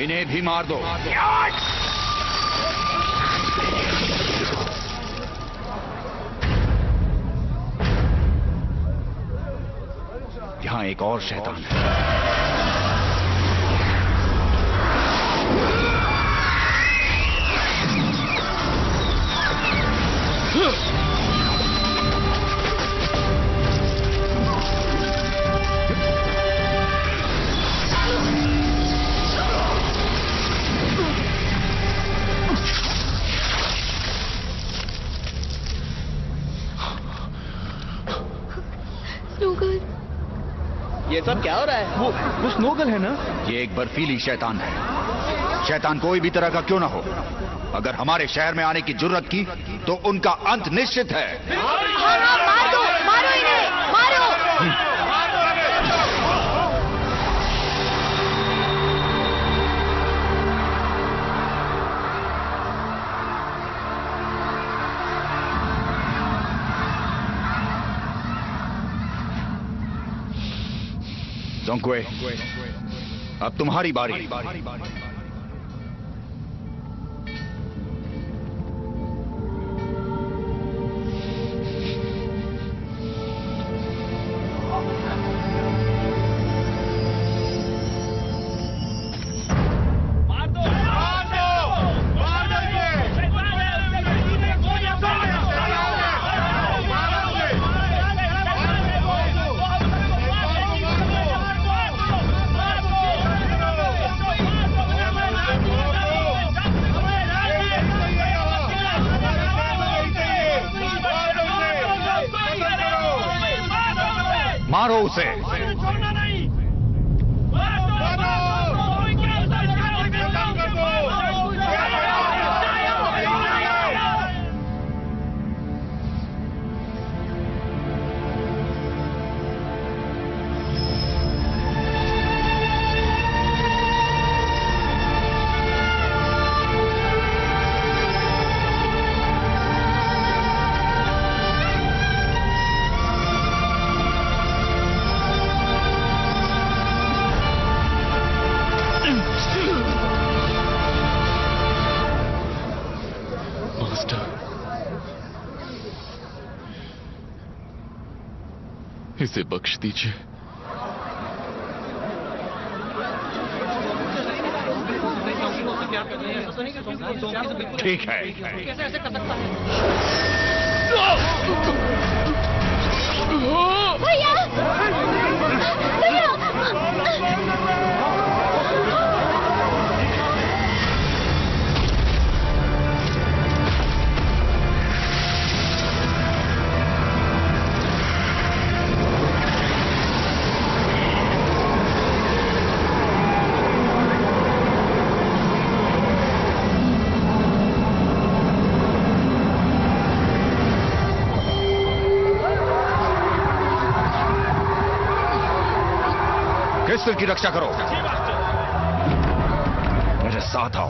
इन्हें भी मार दो। यहां एक और शैतान है। ये सब क्या हो रहा है? वो स्नोगल है ना? ये एक बर्फीली शैतान है। शैतान कोई भी तरह का क्यों ना हो, अगर हमारे शहर में आने की जुर्रत की तो उनका अंत निश्चित है। मार दो, मारो इन्हें, मारो। जोंक्वे, अब तुम्हारी बारी। मारो उसे। इसे बख्श दीजिए। ठीक है। कैसे ऐसे कर सकता है? भैया, भैया। क्रिस्टल की रक्षा करो। मेरे साथ आओ।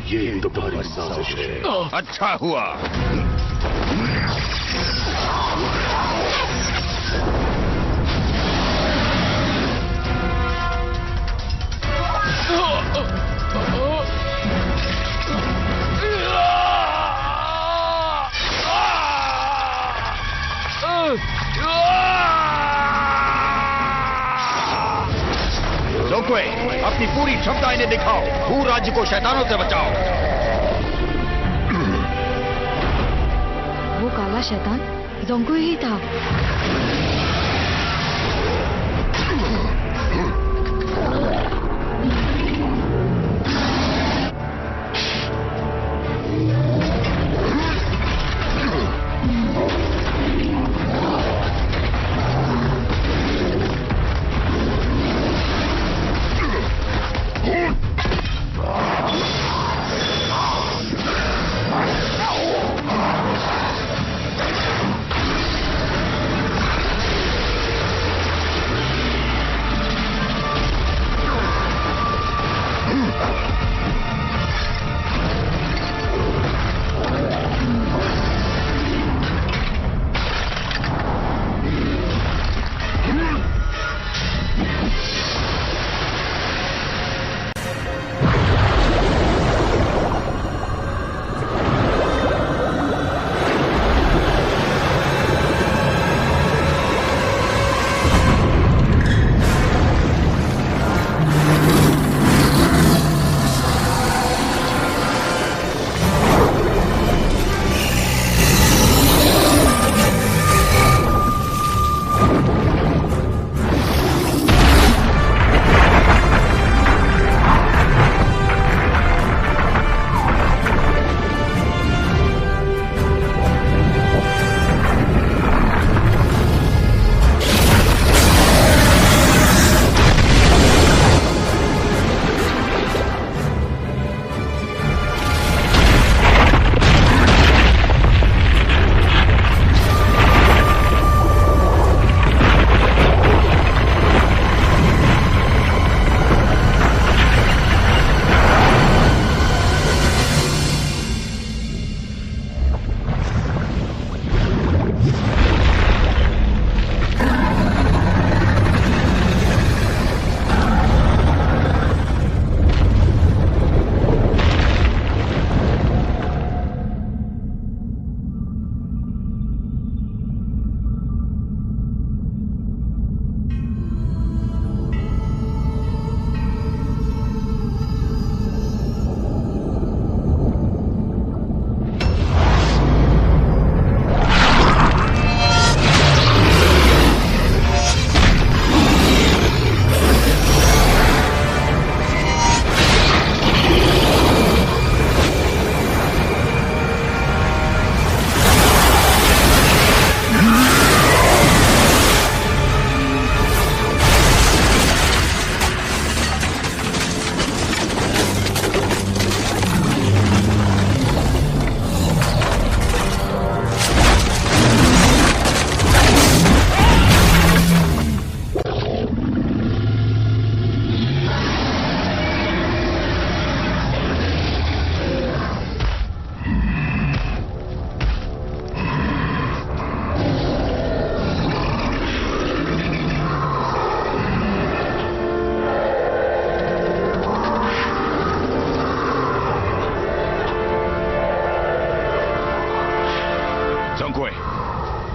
ये तुम्हारी साजिश है। अच्छा हुआ। जोंगक्वे, अपनी पूरी क्षमता इन्हें दिखाओ। भू राज्य को शैतानों से बचाओ। वो काला शैतान जोंगक्वे ही था।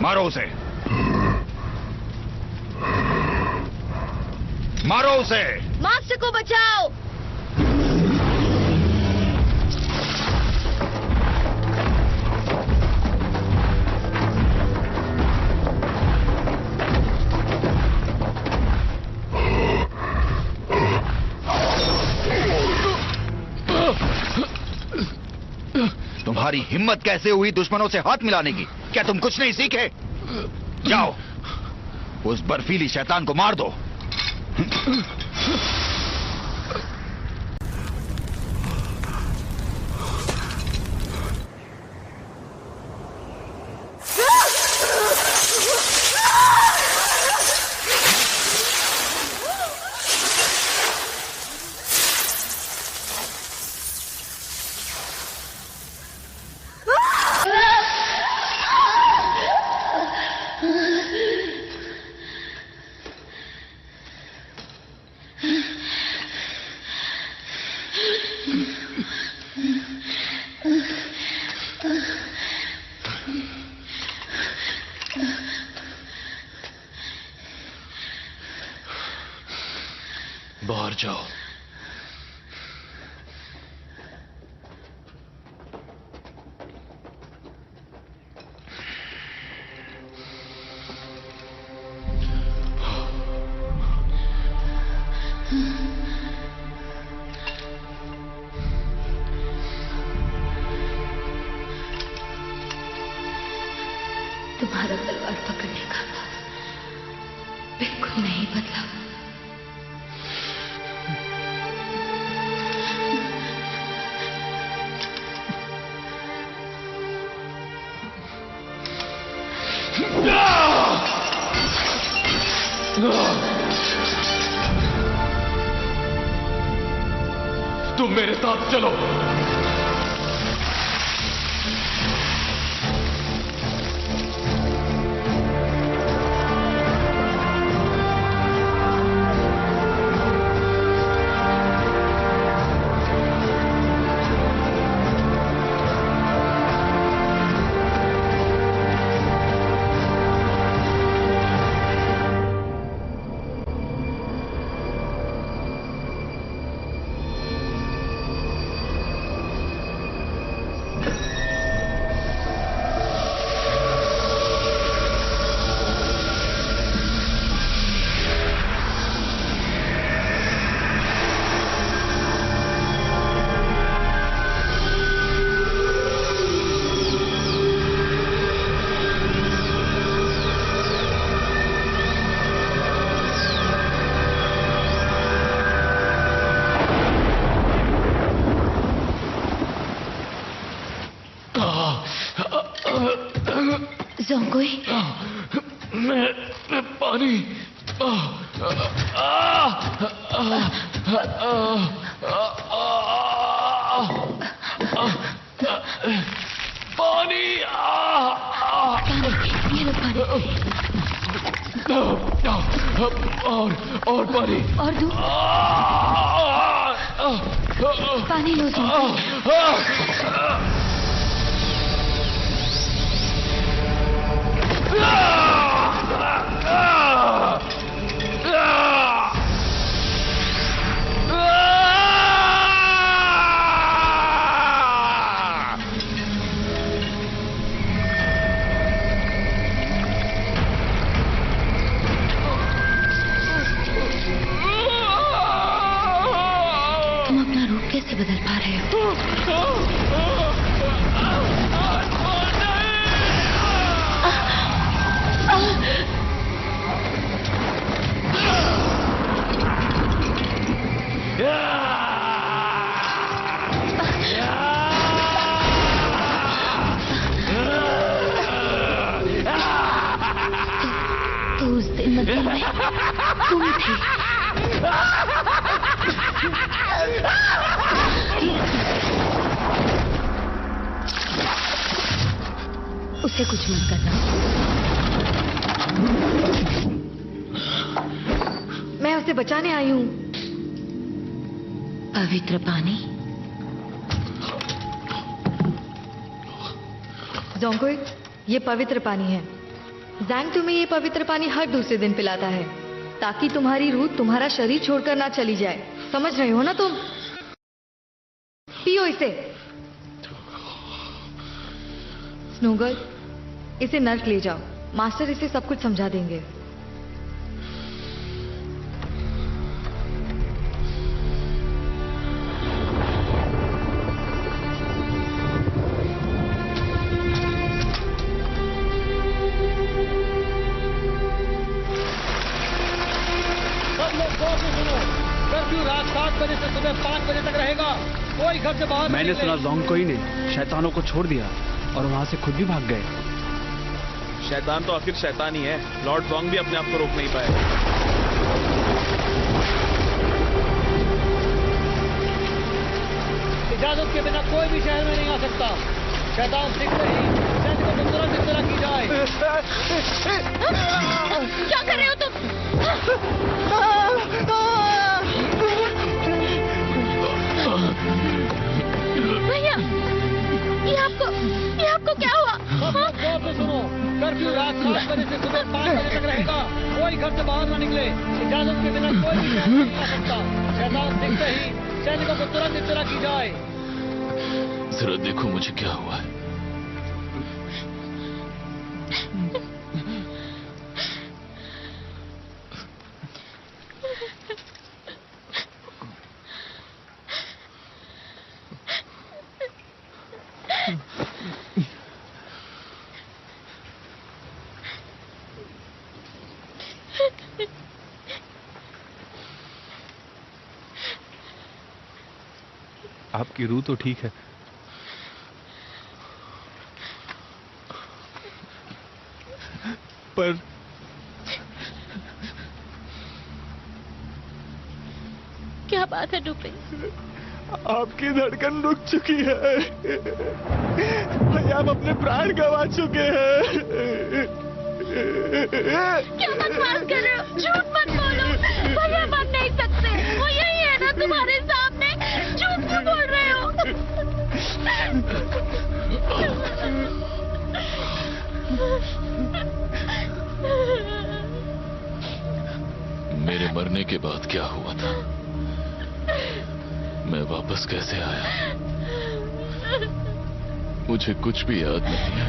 मारो उसे, मारो उसे। मार्क्स को बचाओ। तुम्हारी हिम्मत कैसे हुई दुश्मनों से हाथ मिलाने की? क्या तुम कुछ नहीं सीखे? जाओ उस बर्फीली शैतान को मार दो। बाहर जाओ। तुम्हारा तलवार पकड़ने का बिल्कुल नहीं बदला। तुम मेरे साथ चलो। जोंगुई, मैं पानी पानी ये लो पानी। और पानी और दो पानी लो जोंगुई। तुम अपना रूप कैसे बदल पा रहे हो? तो उस दिन मंदिर में तुम थे। उसे कुछ मत करना। मैं उसे बचाने आई हूँ। पवित्र पानी। जोंगुई, ये पवित्र पानी है। ज़ैंग तुम्हें ये पवित्र पानी हर दूसरे दिन पिलाता है ताकि तुम्हारी रूह तुम्हारा शरीर छोड़कर ना चली जाए। समझ रहे हो ना तुम? पियो इसे। स्नोगर्ल, इसे नर्क ले जाओ। मास्टर इसे सब कुछ समझा देंगे। कर्फ्यू रात 7 बजे से सुबह 5 बजे तक रहेगा। कोई घर से बाहर। मैंने सुना जोंगुई ने शैतानों को छोड़ दिया और वहां से खुद भी भाग गए। शैतान तो आखिर शैतान ही है। लॉर्ड जोंग भी अपने आप को रोक नहीं पाए। इजाजत के बिना कोई भी शहर में नहीं आ सकता। शैतान दिखते ही सेंध को तुरंत इस तरह की जाए। क्या कर रहे हो तुम? भैया, ये आपको क्या हुआ? गौर से सुनो। कर्फ्यू रात 7 बजे से सुबह 5 बजे तक रहेगा। कोई घर से बाहर ना निकले। इजाजत के बिना कोई भी शहर नहीं आ सकता। शहजाद दिखते ही सैनिकों को तुरंत इत्तला की जाए। जरा देखो मुझे क्या हुआ है। आपकी रूह तो ठीक है, पर क्या बात है डुबे? आपकी धड़कन रुक चुकी है। भैया आप अपने प्राण गंवा चुके हैं। क्या बकवास कर रहे हो? झूठ मत बोलो। भैया मर नहीं सकते, वो यही है ना तुम्हारे सामने। झूठ क्यों बोल रहे हो? मेरे मरने के बाद क्या हुआ था? मैं वापस कैसे आया? मुझे कुछ भी याद नहीं है।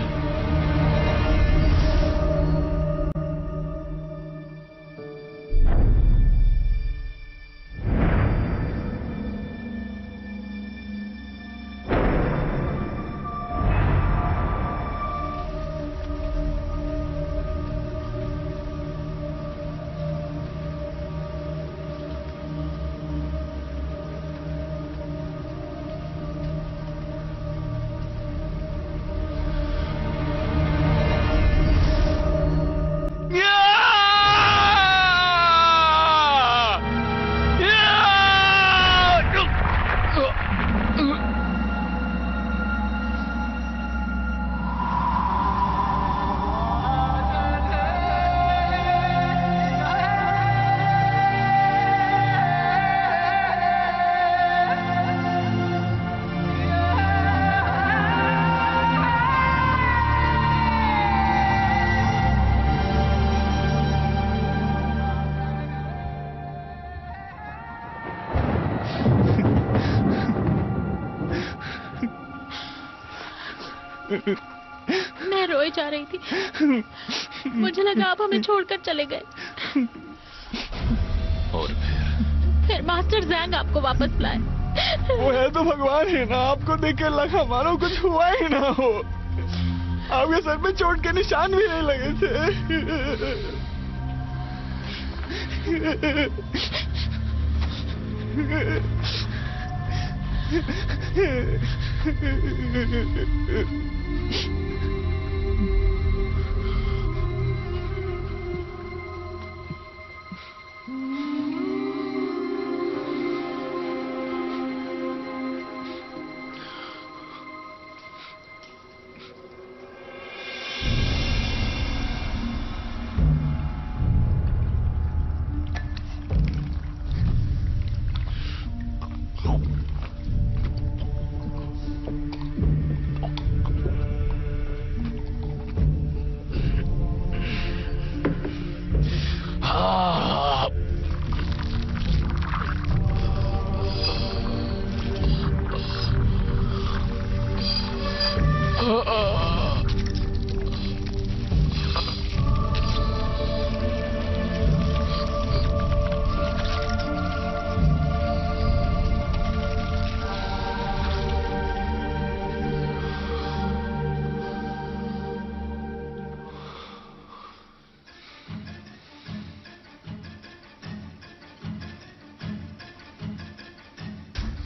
मैं रोए जा रही थी। मुझे लगा आप हमें छोड़कर चले गए। और फिर मास्टर जैंग आपको वापस लाए। वो है तो भगवान ही ना। आपको देख के लगा मानो कुछ हुआ ही ना हो। आपके सर पे चोट के निशान भी नहीं लगे थे।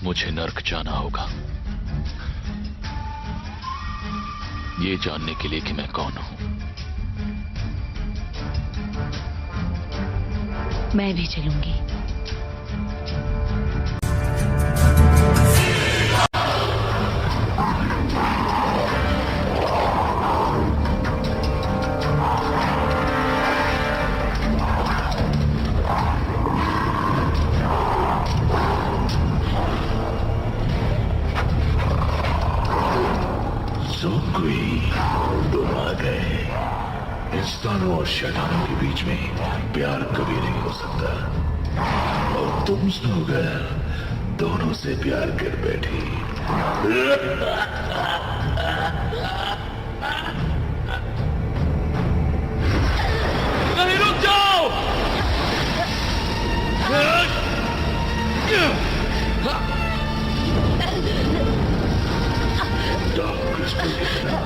मुझे नर्क जाना होगा, ये जानने के लिए कि मैं कौन हूं। मैं भी चलूंगी। तुम आ गए। इस इंसानों और शैतानों के बीच में प्यार कभी नहीं हो सकता। और तुम स्नोगल दोनों से प्यार कर बैठी। नहीं, रुक जाओ। डार्क क्रिस्टल के बिना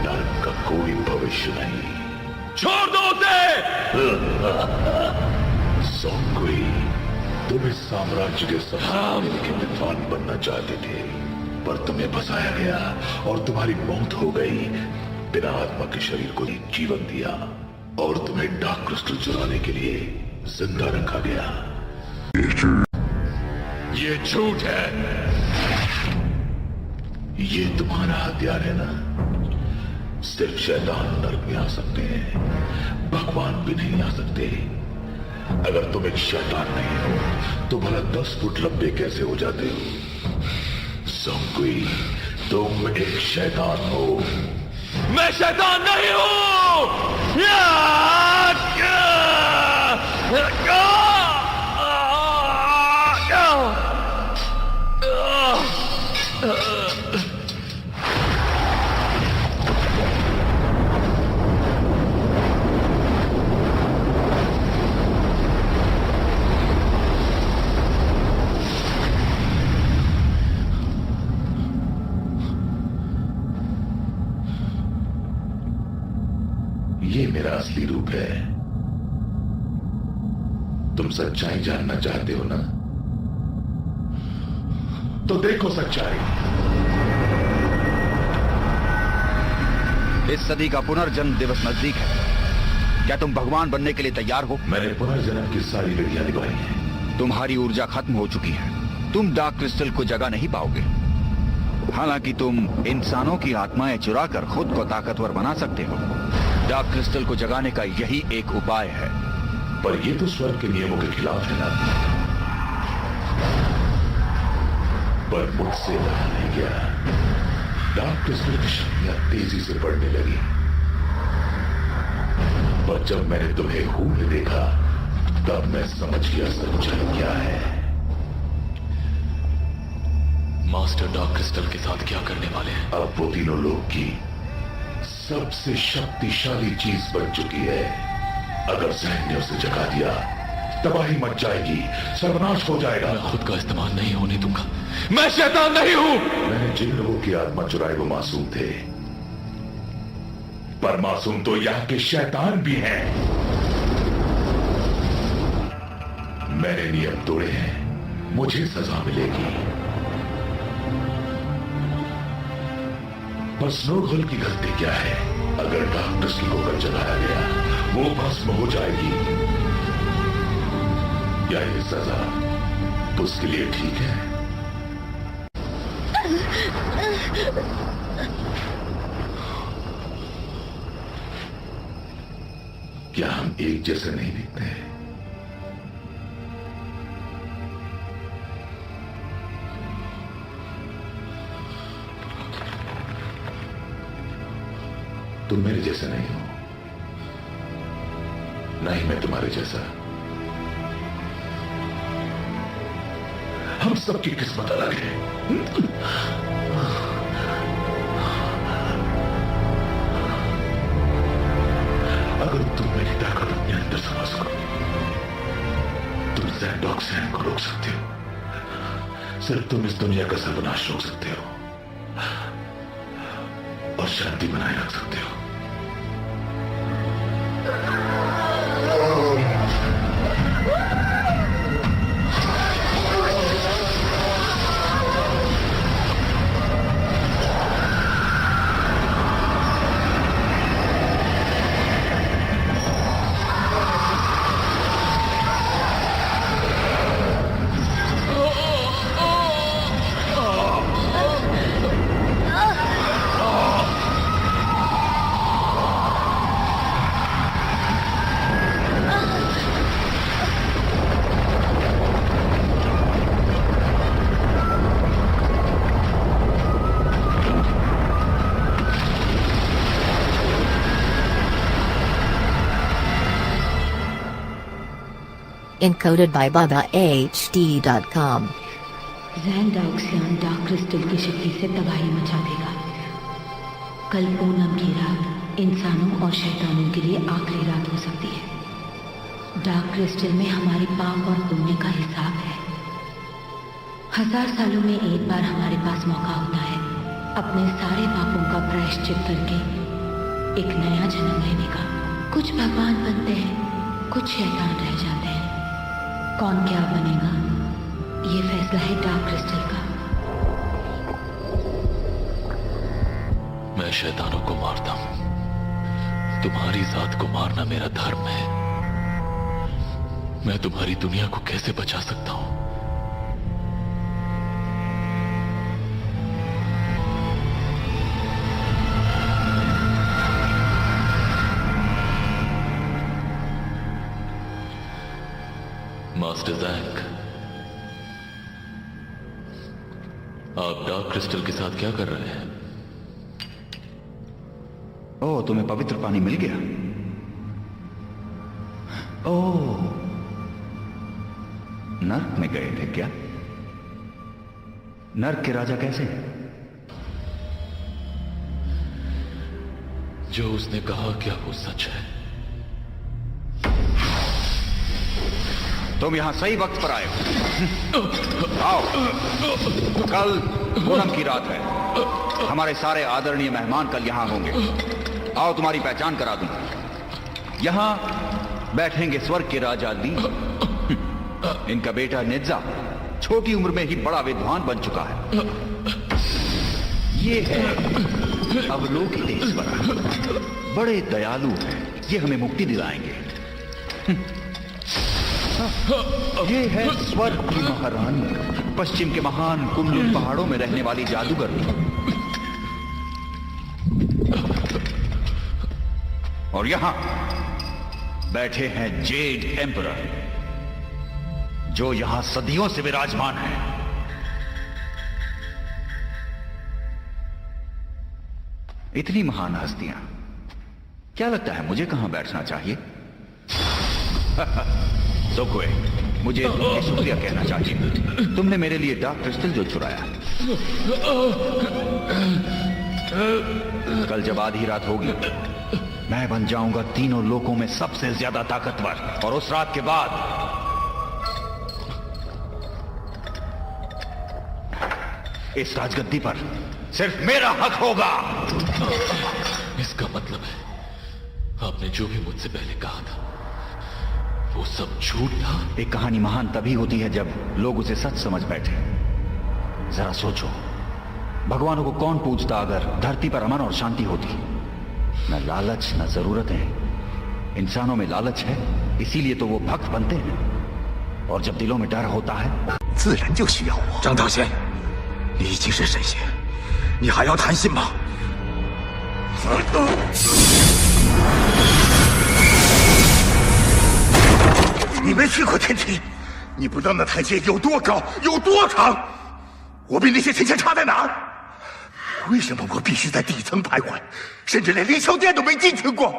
नर्क का कोई भविष्य नहीं। छोड़ दो उसे। सोंगुई, तुम इस साम्राज्य के सबसे के विद्वान बनना चाहते थे, पर तुम्हें फंसाया गया और तुम्हारी मौत हो गई। बिना आत्मा के शरीर को जीवन दिया और तुम्हें डार्क क्रिस्टल चुराने के लिए जिंदा रखा गया। ये झूठ है। ये तुम्हारा हथियार है ना? सिर्फ शैतान नर्क में आ सकते हैं, भगवान भी नहीं आ सकते। अगर तुम एक शैतान नहीं हो तो भला 10 फुट लंबे कैसे हो जाते हो? सोंगुई, तुम एक शैतान हो। मैं शैतान नहीं हूं। ये मेरा असली रूप है। तुम सच्चाई जानना चाहते हो ना? तो देखो सच्चाई। इस सदी का पुनर्जन्म दिवस नजदीक है। क्या तुम भगवान बनने के लिए तैयार हो? मैंने पुनर्जन्म की सारी लड़ियां निभाई हैं। तुम्हारी ऊर्जा खत्म हो चुकी है। तुम डार्क क्रिस्टल को जगा नहीं पाओगे। हालांकि तुम इंसानों की आत्माएं चुराकर खुद को ताकतवर बना सकते हो। डार्क क्रिस्टल को जगाने का यही एक उपाय है। पर यह तो स्वर्ग के नियमों के खिलाफ है ना? पर मुझसे रहा नहीं गया। डार्क क्रिस्टल की शक्तियां तेजी से बढ़ने लगी। पर जब मैंने तुम्हें हू में देखा तब मैं समझ गया सच्चाई क्या है। मास्टर डार्क क्रिस्टल के साथ क्या करने वाले हैं? अब वो तीनों लोग की सबसे शक्तिशाली चीज बन चुकी है। अगर जहन ने उसे जगा दिया तबाही मच जाएगी, सर्वनाश हो जाएगा। मैं खुद का इस्तेमाल नहीं होने दूंगा। मैं शैतान नहीं हूं। मैंने जिन लोगों की आत्मा चुराई वो मासूम थे, पर मासूम तो यहाँ के शैतान भी हैं। मैंने नियम तोड़े हैं, मुझे सजा मिलेगी। पर स्नोगल की गलती क्या है? अगर डार्क क्रिस्टल को कल जलाया गया वो भस्म हो जाएगी। क्या ये सजा उसके लिए ठीक है? क्या हम एक जैसे नहीं दिखते? तुम मेरे जैसे नहीं हो, नहीं मैं तुम्हारे जैसा। हम सबकी किस्मत अलग है। अगर तुम मेरी ताकत अपने अंदर समझ सको, तुम जैंडोक्सियन को रोक सकते हो। सिर्फ तुम इस दुनिया का सर्वनाश रोक सकते हो और शांति बनाए रख सकते हो। Encoded by BabaHD.com. Zane dark crystal की शक्ति से तबाही मचा देगा। कल पूनम की रात इंसानों और शैतानों के लिए आखिरी रात हो सकती है। डार्क क्रिस्टल में हमारे पाप और पुण्य का हिसाब है। 1000 सालों में एक बार हमारे पास मौका होता है अपने सारे पापों का प्रायश्चित करके एक नया जन्म लेने का। कुछ भगवान बनते हैं, कुछ शैतान रह जाते हैं। कौन क्या बनेगा, ये फैसला है डार्क क्रिस्टल का। मैं शैतानों को मारता हूं, तुम्हारी जात को मारना मेरा धर्म है। मैं तुम्हारी दुनिया को कैसे बचा सकता हूं? मास्टर जैंक, आप डार्क क्रिस्टल के साथ क्या कर रहे हैं? ओह, तुम्हें पवित्र पानी मिल गया। ओह, नर्क में गए थे क्या? नर्क के राजा कैसे हैं? जो उसने कहा क्या वो सच है? तुम यहां सही वक्त पर आए हो। आओ, कल पूनम की रात है। हमारे सारे आदरणीय मेहमान कल यहां होंगे। आओ, तुम्हारी पहचान करा दूं। यहां बैठेंगे स्वर्ग के राजा ली। इनका बेटा निज्जा छोटी उम्र में ही बड़ा विद्वान बन चुका है। ये है अवलोकितेश्वर, बड़े दयालु हैं। ये हमें मुक्ति दिलाएंगे। ये है स्वर्ग की महारानी, पश्चिम के महान कुनलुन पहाड़ों में रहने वाली जादूगरनी। और यहां बैठे हैं जेड एम्परर, जो यहां सदियों से विराजमान है। इतनी महान हस्तियां, क्या लगता है मुझे कहां बैठना चाहिए? सोकुए, मुझे तुमसे शुक्रिया कहना चाहिए। तुमने मेरे लिए डार्क क्रिस्टल जो चुराया। कल जब आधी रात होगी, मैं बन जाऊंगा तीनों लोकों में सबसे ज्यादा ताकतवर। और उस रात के बाद इस राजगद्दी पर सिर्फ मेरा हक होगा। इसका मतलब है आपने जो भी मुझसे पहले कहा था वो सब झूठ था। एक कहानी महान तभी होती है जब लोग उसे सच समझ बैठे। जरा सोचो, भगवानों को कौन पूछता अगर धरती पर अमन और शांति होती? न लालच न जरूरतें। इंसानों में लालच है, इसीलिए तो वो भक्त बनते हैं। और जब दिलों में डर होता है, 自然就需要我。张道仙，你已经是神仙，你还要谈心吗？你没去过天庭，你不知道那台阶有多高，有多长。我比那些神仙差在哪儿？为什么我必须在底层徘徊，甚至连凌霄殿都没进去过？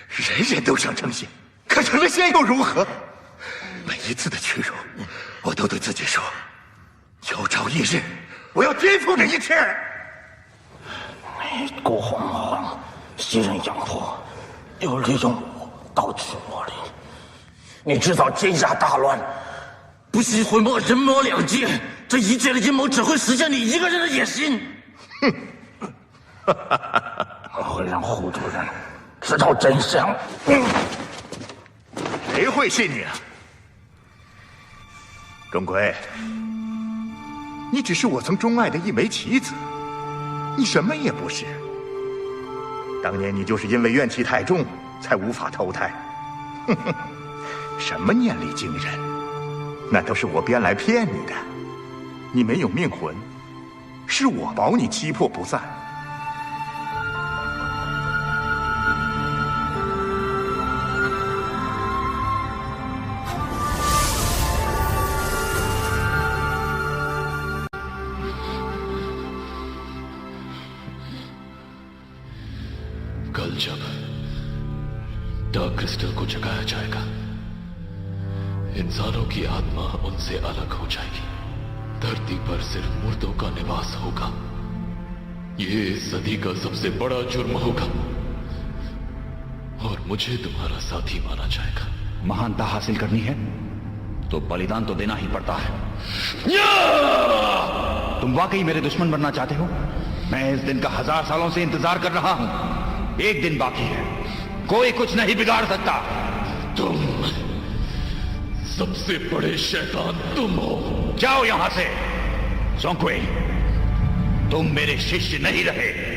人人都想成仙，可成了仙又如何？每一次的屈辱，我都对自己说：有朝一日，我要颠覆这一切。孤鸿魔王，袭人养迫，又利用我盗取魔力。你制造天下大乱，不惜毁没人魔两界，这一切的阴谋只会实现你一个人的野心。哼！我会让糊涂人知道真相。谁会信你啊？钟馗，你只是我曾钟爱的一枚棋子，你什么也不是。当年你就是因为怨气太重，才无法投胎。哼哼。什么念力惊人，那都是我编来骗你的。你没有命魂，是我保你七魄不散。कल जब डार्क क्रिस्टल को जगाया जाएगा, इंसानों की आत्मा उनसे अलग हो जाएगी। धरती पर सिर्फ मुर्दों का निवास होगा। ये इस सदी का सबसे बड़ा जुर्म होगा और मुझे तुम्हारा साथी माना जाएगा। महानता हासिल करनी है तो बलिदान तो देना ही पड़ता है। तुम वाकई मेरे दुश्मन बनना चाहते हो? मैं इस दिन का 1000 सालों से इंतजार कर रहा हूं। एक दिन बाकी है, कोई कुछ नहीं बिगाड़ सकता। तुम सबसे बड़े शैतान तुम हो। जाओ यहां से ज़ोंग-कुई, तुम मेरे शिष्य नहीं रहे।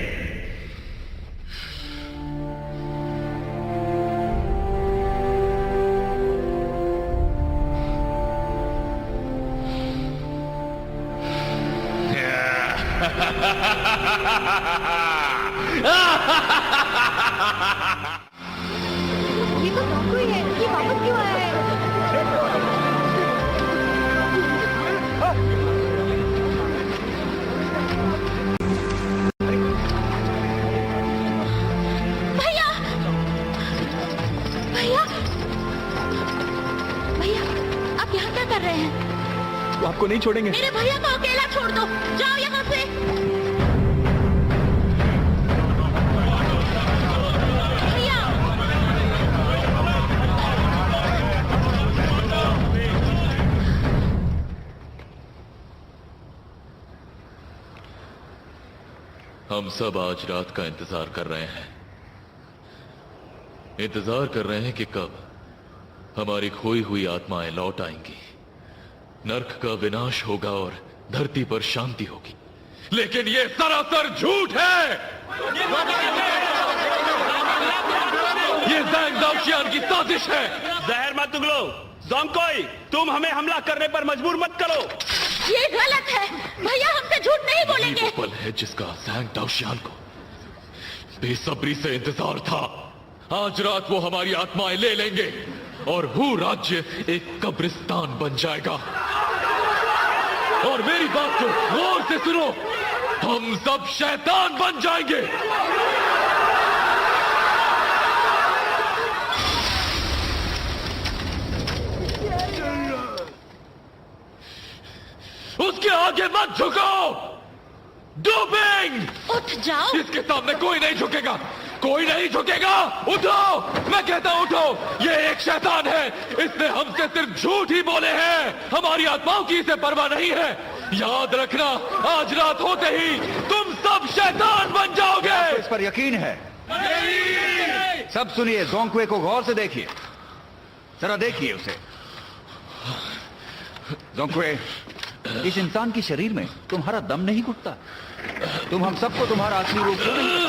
ये तो ज़ोंग-कुई है, ये वापस क्यों आया है? भैया, भैया, भैया, आप यहाँ क्या कर रहे हैं? वो आपको नहीं छोड़ेंगे। मेरे भैया को अकेला छोड़ दो, जाओ यहाँ से। भैया, हम सब आज रात का इंतजार कर रहे हैं। इंतजार कर रहे हैं कि कब हमारी खोई हुई आत्माएं लौट आएंगी, नर्क का विनाश होगा और धरती पर शांति होगी। लेकिन ये सरासर झूठ है। ये ज़ैंग दाओशियान की साजिश है। जहर मत उगलो। ज़ोंग-कुई, तुम हमें हमला करने पर मजबूर मत करो। ये गलत है। भैया हमसे झूठ नहीं यही बोलेंगे। वो पल है जिसका ज़ैंग दाओशियान को बेसब्री से इंतजार था। आज रात वो हमारी आत्माएं ले लेंगे और हू राज्य एक कब्रिस्तान बन जाएगा। और मेरी बात को गौर से सुनो, हम सब शैतान बन जाएंगे। उसके आगे मत झुको। डूबिंग, उठ जाओ। इसके सामने कोई नहीं झुकेगा, कोई नहीं झुकेगा। उठो, मैं कहता हूं उठो। ये एक शैतान है, इसने हमसे सिर्फ झूठ ही बोले हैं। हमारी आत्माओं की इसे परवाह नहीं है। याद रखना, आज रात होते ही तुम सब शैतान बन जाओगे। इस पर यकीन है? सब सुनिए, ज़ोंग-कुई को गौर से देखिए, जरा देखिए उसे। ज़ोंग-कुई, इस इंसान के शरीर में तुम्हारा दम नहीं घुटता। तुम हम सबको तुम्हारा असली रूप क्यों नहीं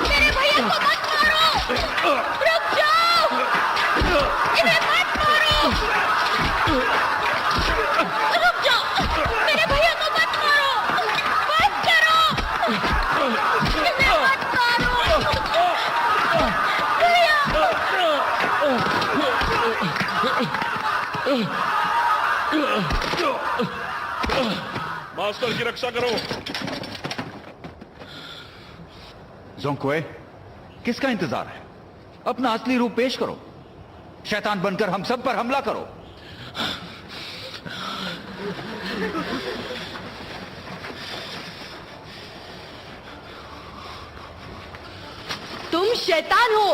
मेरे भैया को मत मारो। रुक जाओ, इन्हें मत मारो। रुक जाओ, मेरे भैया को मत मारो। मत करो, इन्हें मत मारो। भैया, मास्टर की रक्षा करो। ज़ोंग-कुई, किसका इंतजार है? अपना असली रूप पेश करो। शैतान बनकर हम सब पर हमला करो। तुम शैतान हो।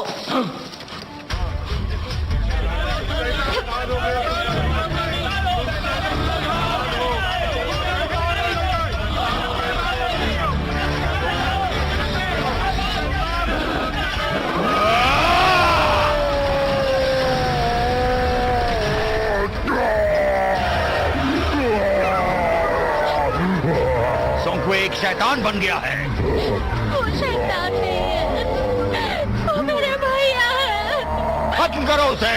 शैतान बन गया है। वो शैतान नहीं है, वो मेरे भैया है। खत्म करो उसे।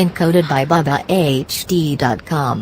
Encoded by BabaHD.com.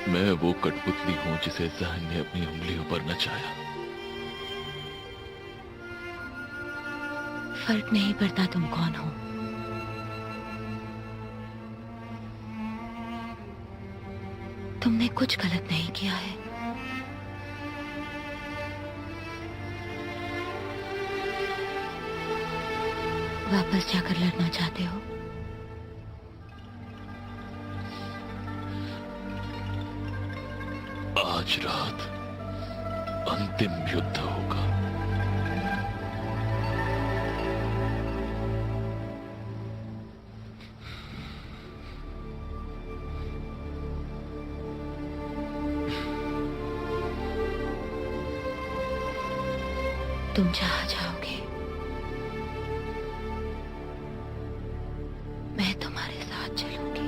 मैं वो कठपुतली हूं जिसे जहन ने अपनी उंगलियों पर नचाया। फर्क नहीं पड़ता तुम कौन हो। तुमने कुछ गलत नहीं किया है। वापस जाकर लड़ना चाहते हो? आज रात अंतिम युद्ध होगा। तुम जहां जाओगे मैं तुम्हारे साथ चलूंगी।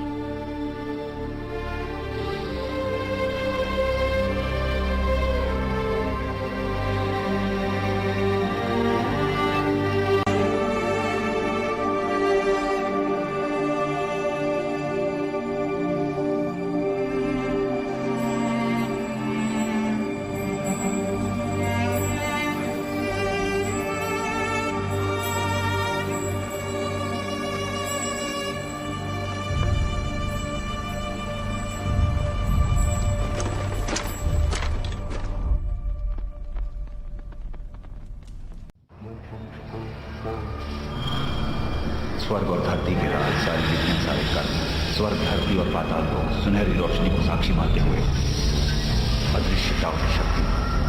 स्वर्ग और धरती के राज, सारी विधियां, सारे कर्म, स्वर्ग, धरती और पाताल को सुनहरी रोशनी को साक्षी मानते हुए अदृश्यता और शक्ति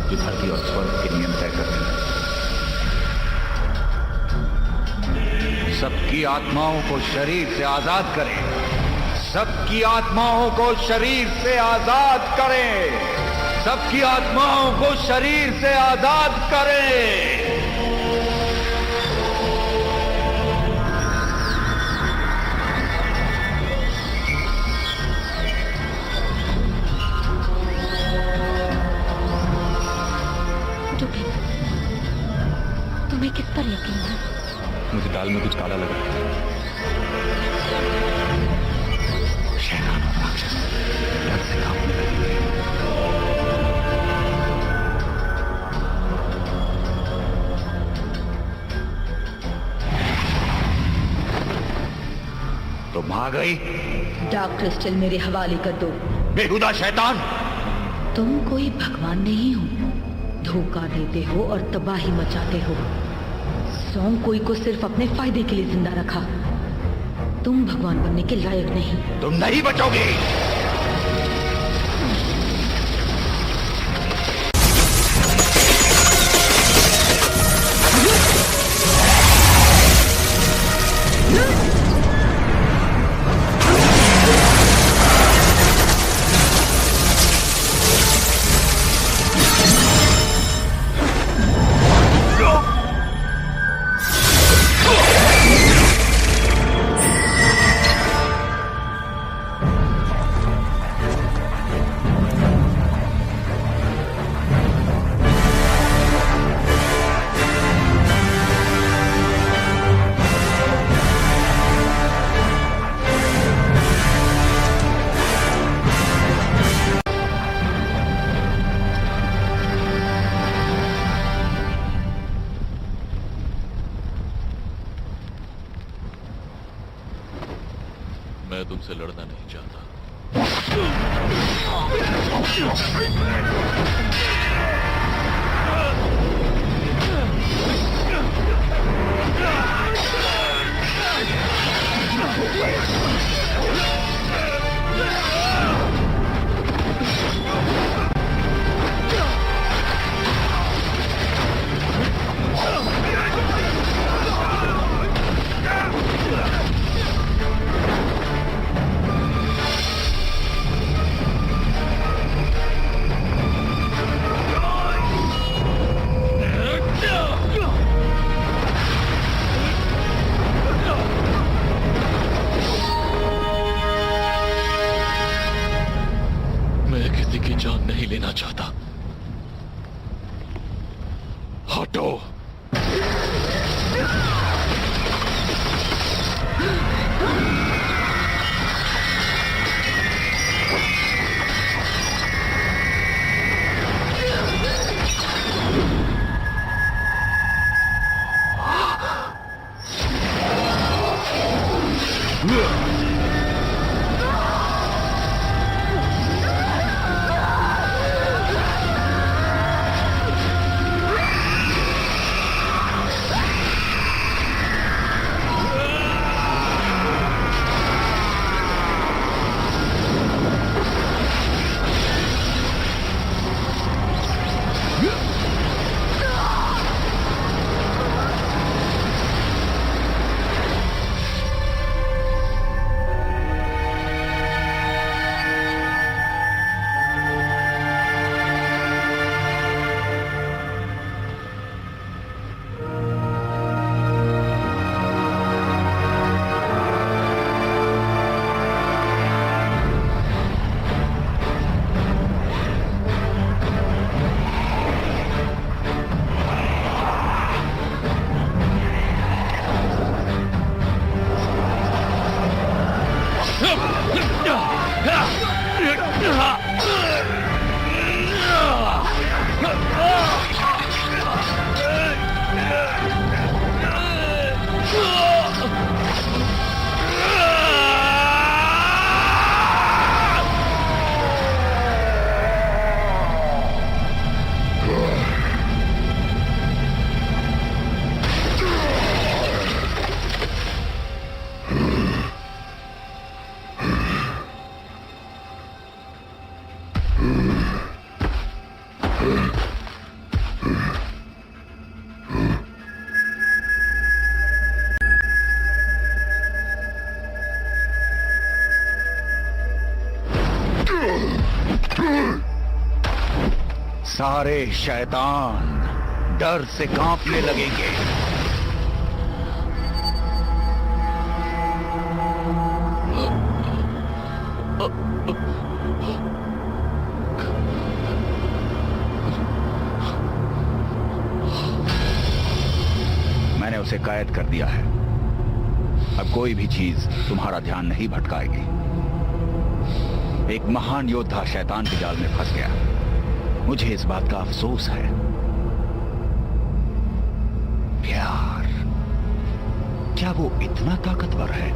जो धरती और स्वर्ग के नियम तय करती है, सबकी आत्माओं को शरीर से आजाद करें, सबकी आत्माओं को शरीर से आजाद करें, सबकी आत्माओं को शरीर से आजाद करें। तुम्हें किस पर यकीन है? मुझे दाल में कुछ काला लगा। डर से कांपने लगी। तुम आ गई? डार्क क्रिस्टल मेरे हवाले कर दो। बेहुदा शैतान! तुम कोई भगवान नहीं हो, धोखा देते हो और तबाही मचाते हो। सॉन्ग कोई को सिर्फ अपने फायदे के लिए जिंदा रखा। तुम भगवान बनने के लायक नहीं। तुम नहीं बचोगे। मैं तुमसे लड़ना नहीं चाहता। की जान नहीं लेना चाहता। हटो। सारे शैतान डर से कांपने लगेंगे। मैंने उसे कैद कर दिया है। अब कोई भी चीज तुम्हारा ध्यान नहीं भटकाएगी। एक महान योद्धा शैतान के जाल में फंस गया। मुझे इस बात का अफसोस है। प्यार, क्या वो इतना ताकतवर है?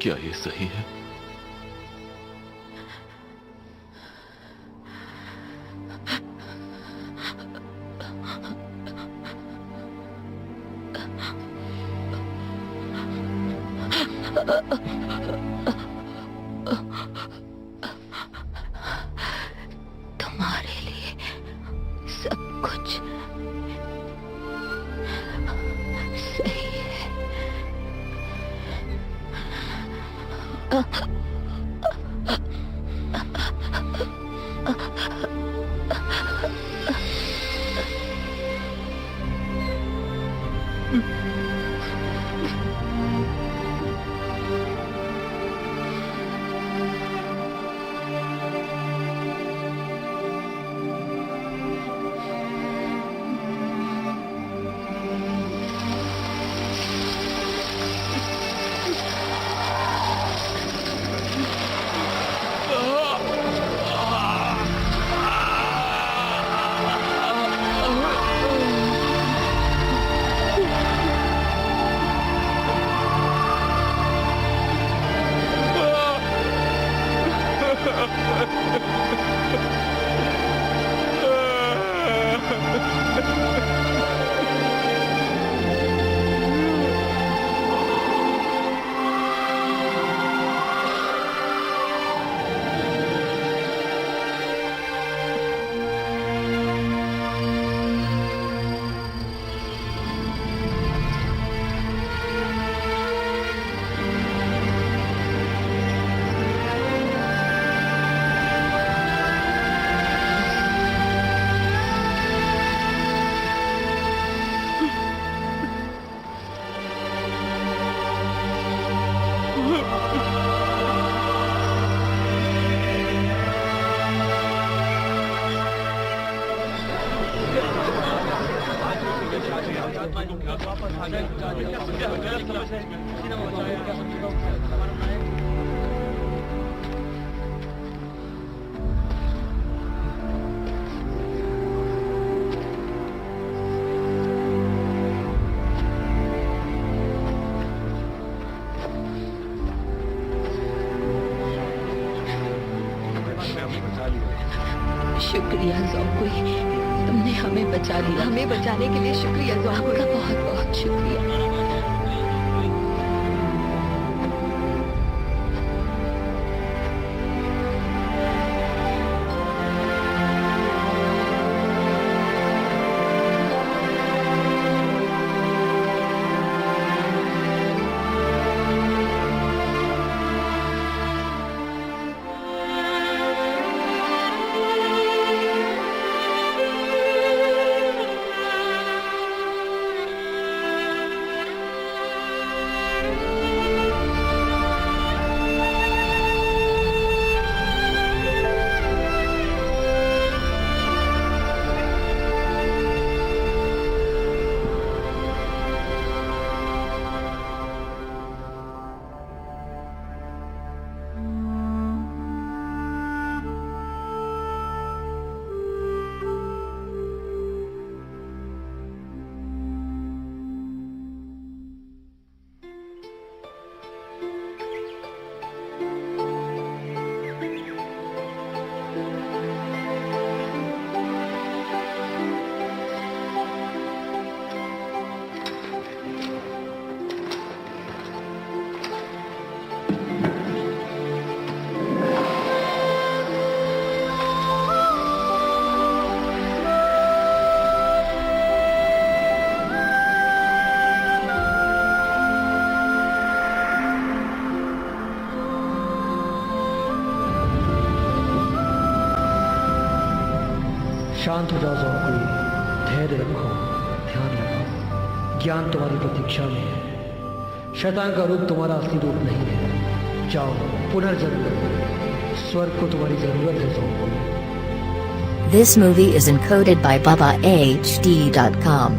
क्या ये सही है? तुम्हारे लिए सब कुछ सही है। शुक्रिया ज़ौकुई, तुमने हमें बचा लिया। हमें बचाने के लिए शुक्रिया ज़ौकुई। आपका बहुत बहुत शुक्रिया। शांत हो जाओ ज़ौकुई, धैर्य रखो, ध्यान लगाओ। ज्ञान तुम्हारी प्रतीक्षा में है। शैतान का रूप तुम्हारा असली रूप नहीं है। जाओ, पुनर्जन्म लो। स्वर्ग को तुम्हारी जरूरत है ज़ौकुई। This movie is encoded by BabaHD.com.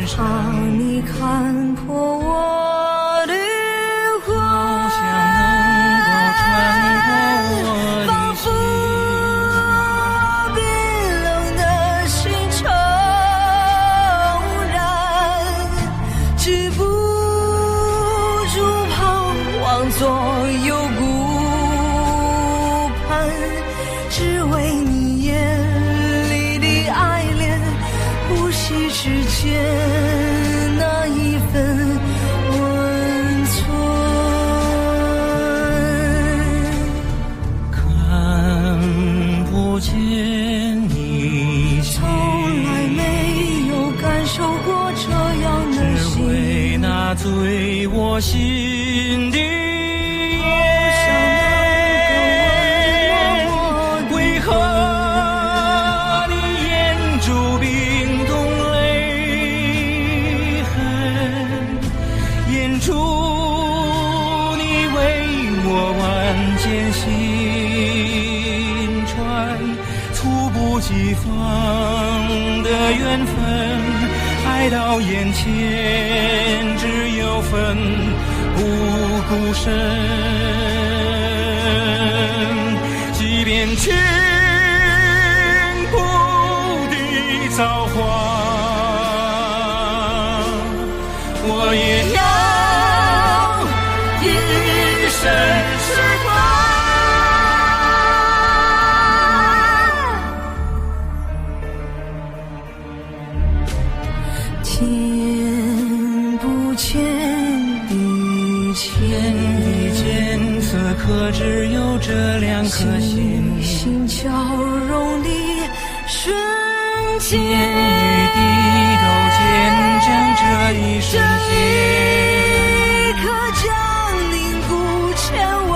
怕你看破我的谎，想能够穿破我的心，冰冷的心诚然，止不住彷徨，左右顾盼，只为你眼里的爱恋，不惜之间那一份温存。看不见你从来没有感受过这样的心，只为那醉我心的几方的缘分，爱到眼前只有奋不顾身，即便全部的造化，我也要一生痴狂。天不见地见，此刻只有这两颗心，心交融的瞬间，天与地都见证这一瞬间，可将凝固千万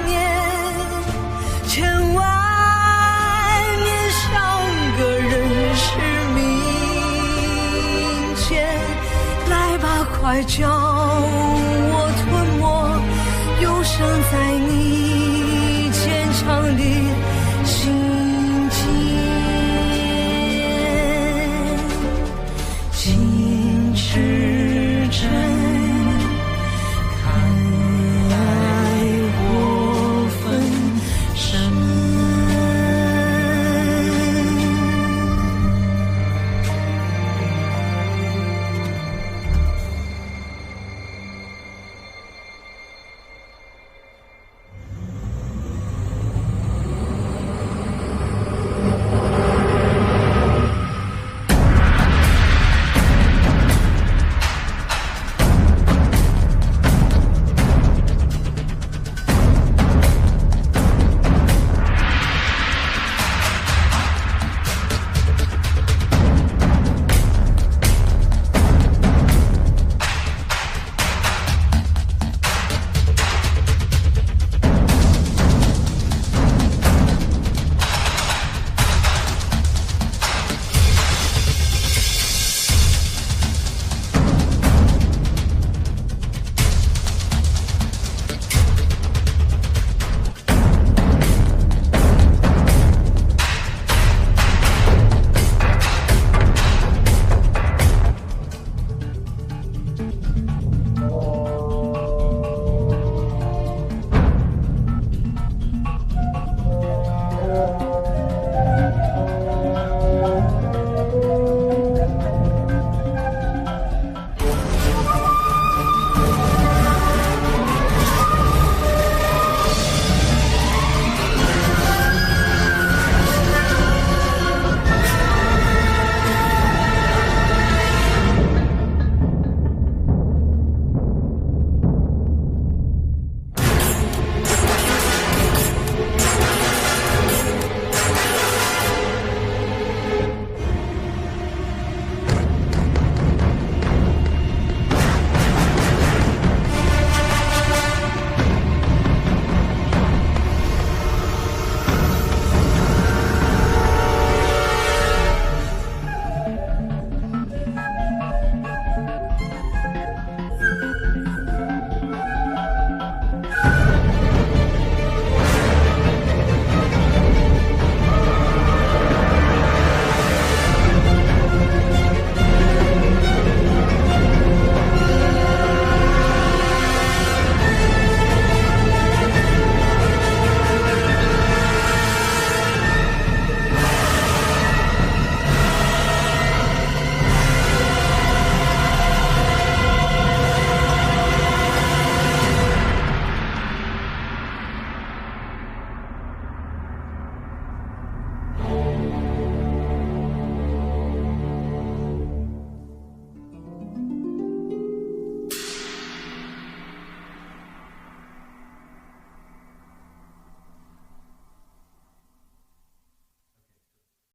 年，千万面相隔人世明，来吧，快叫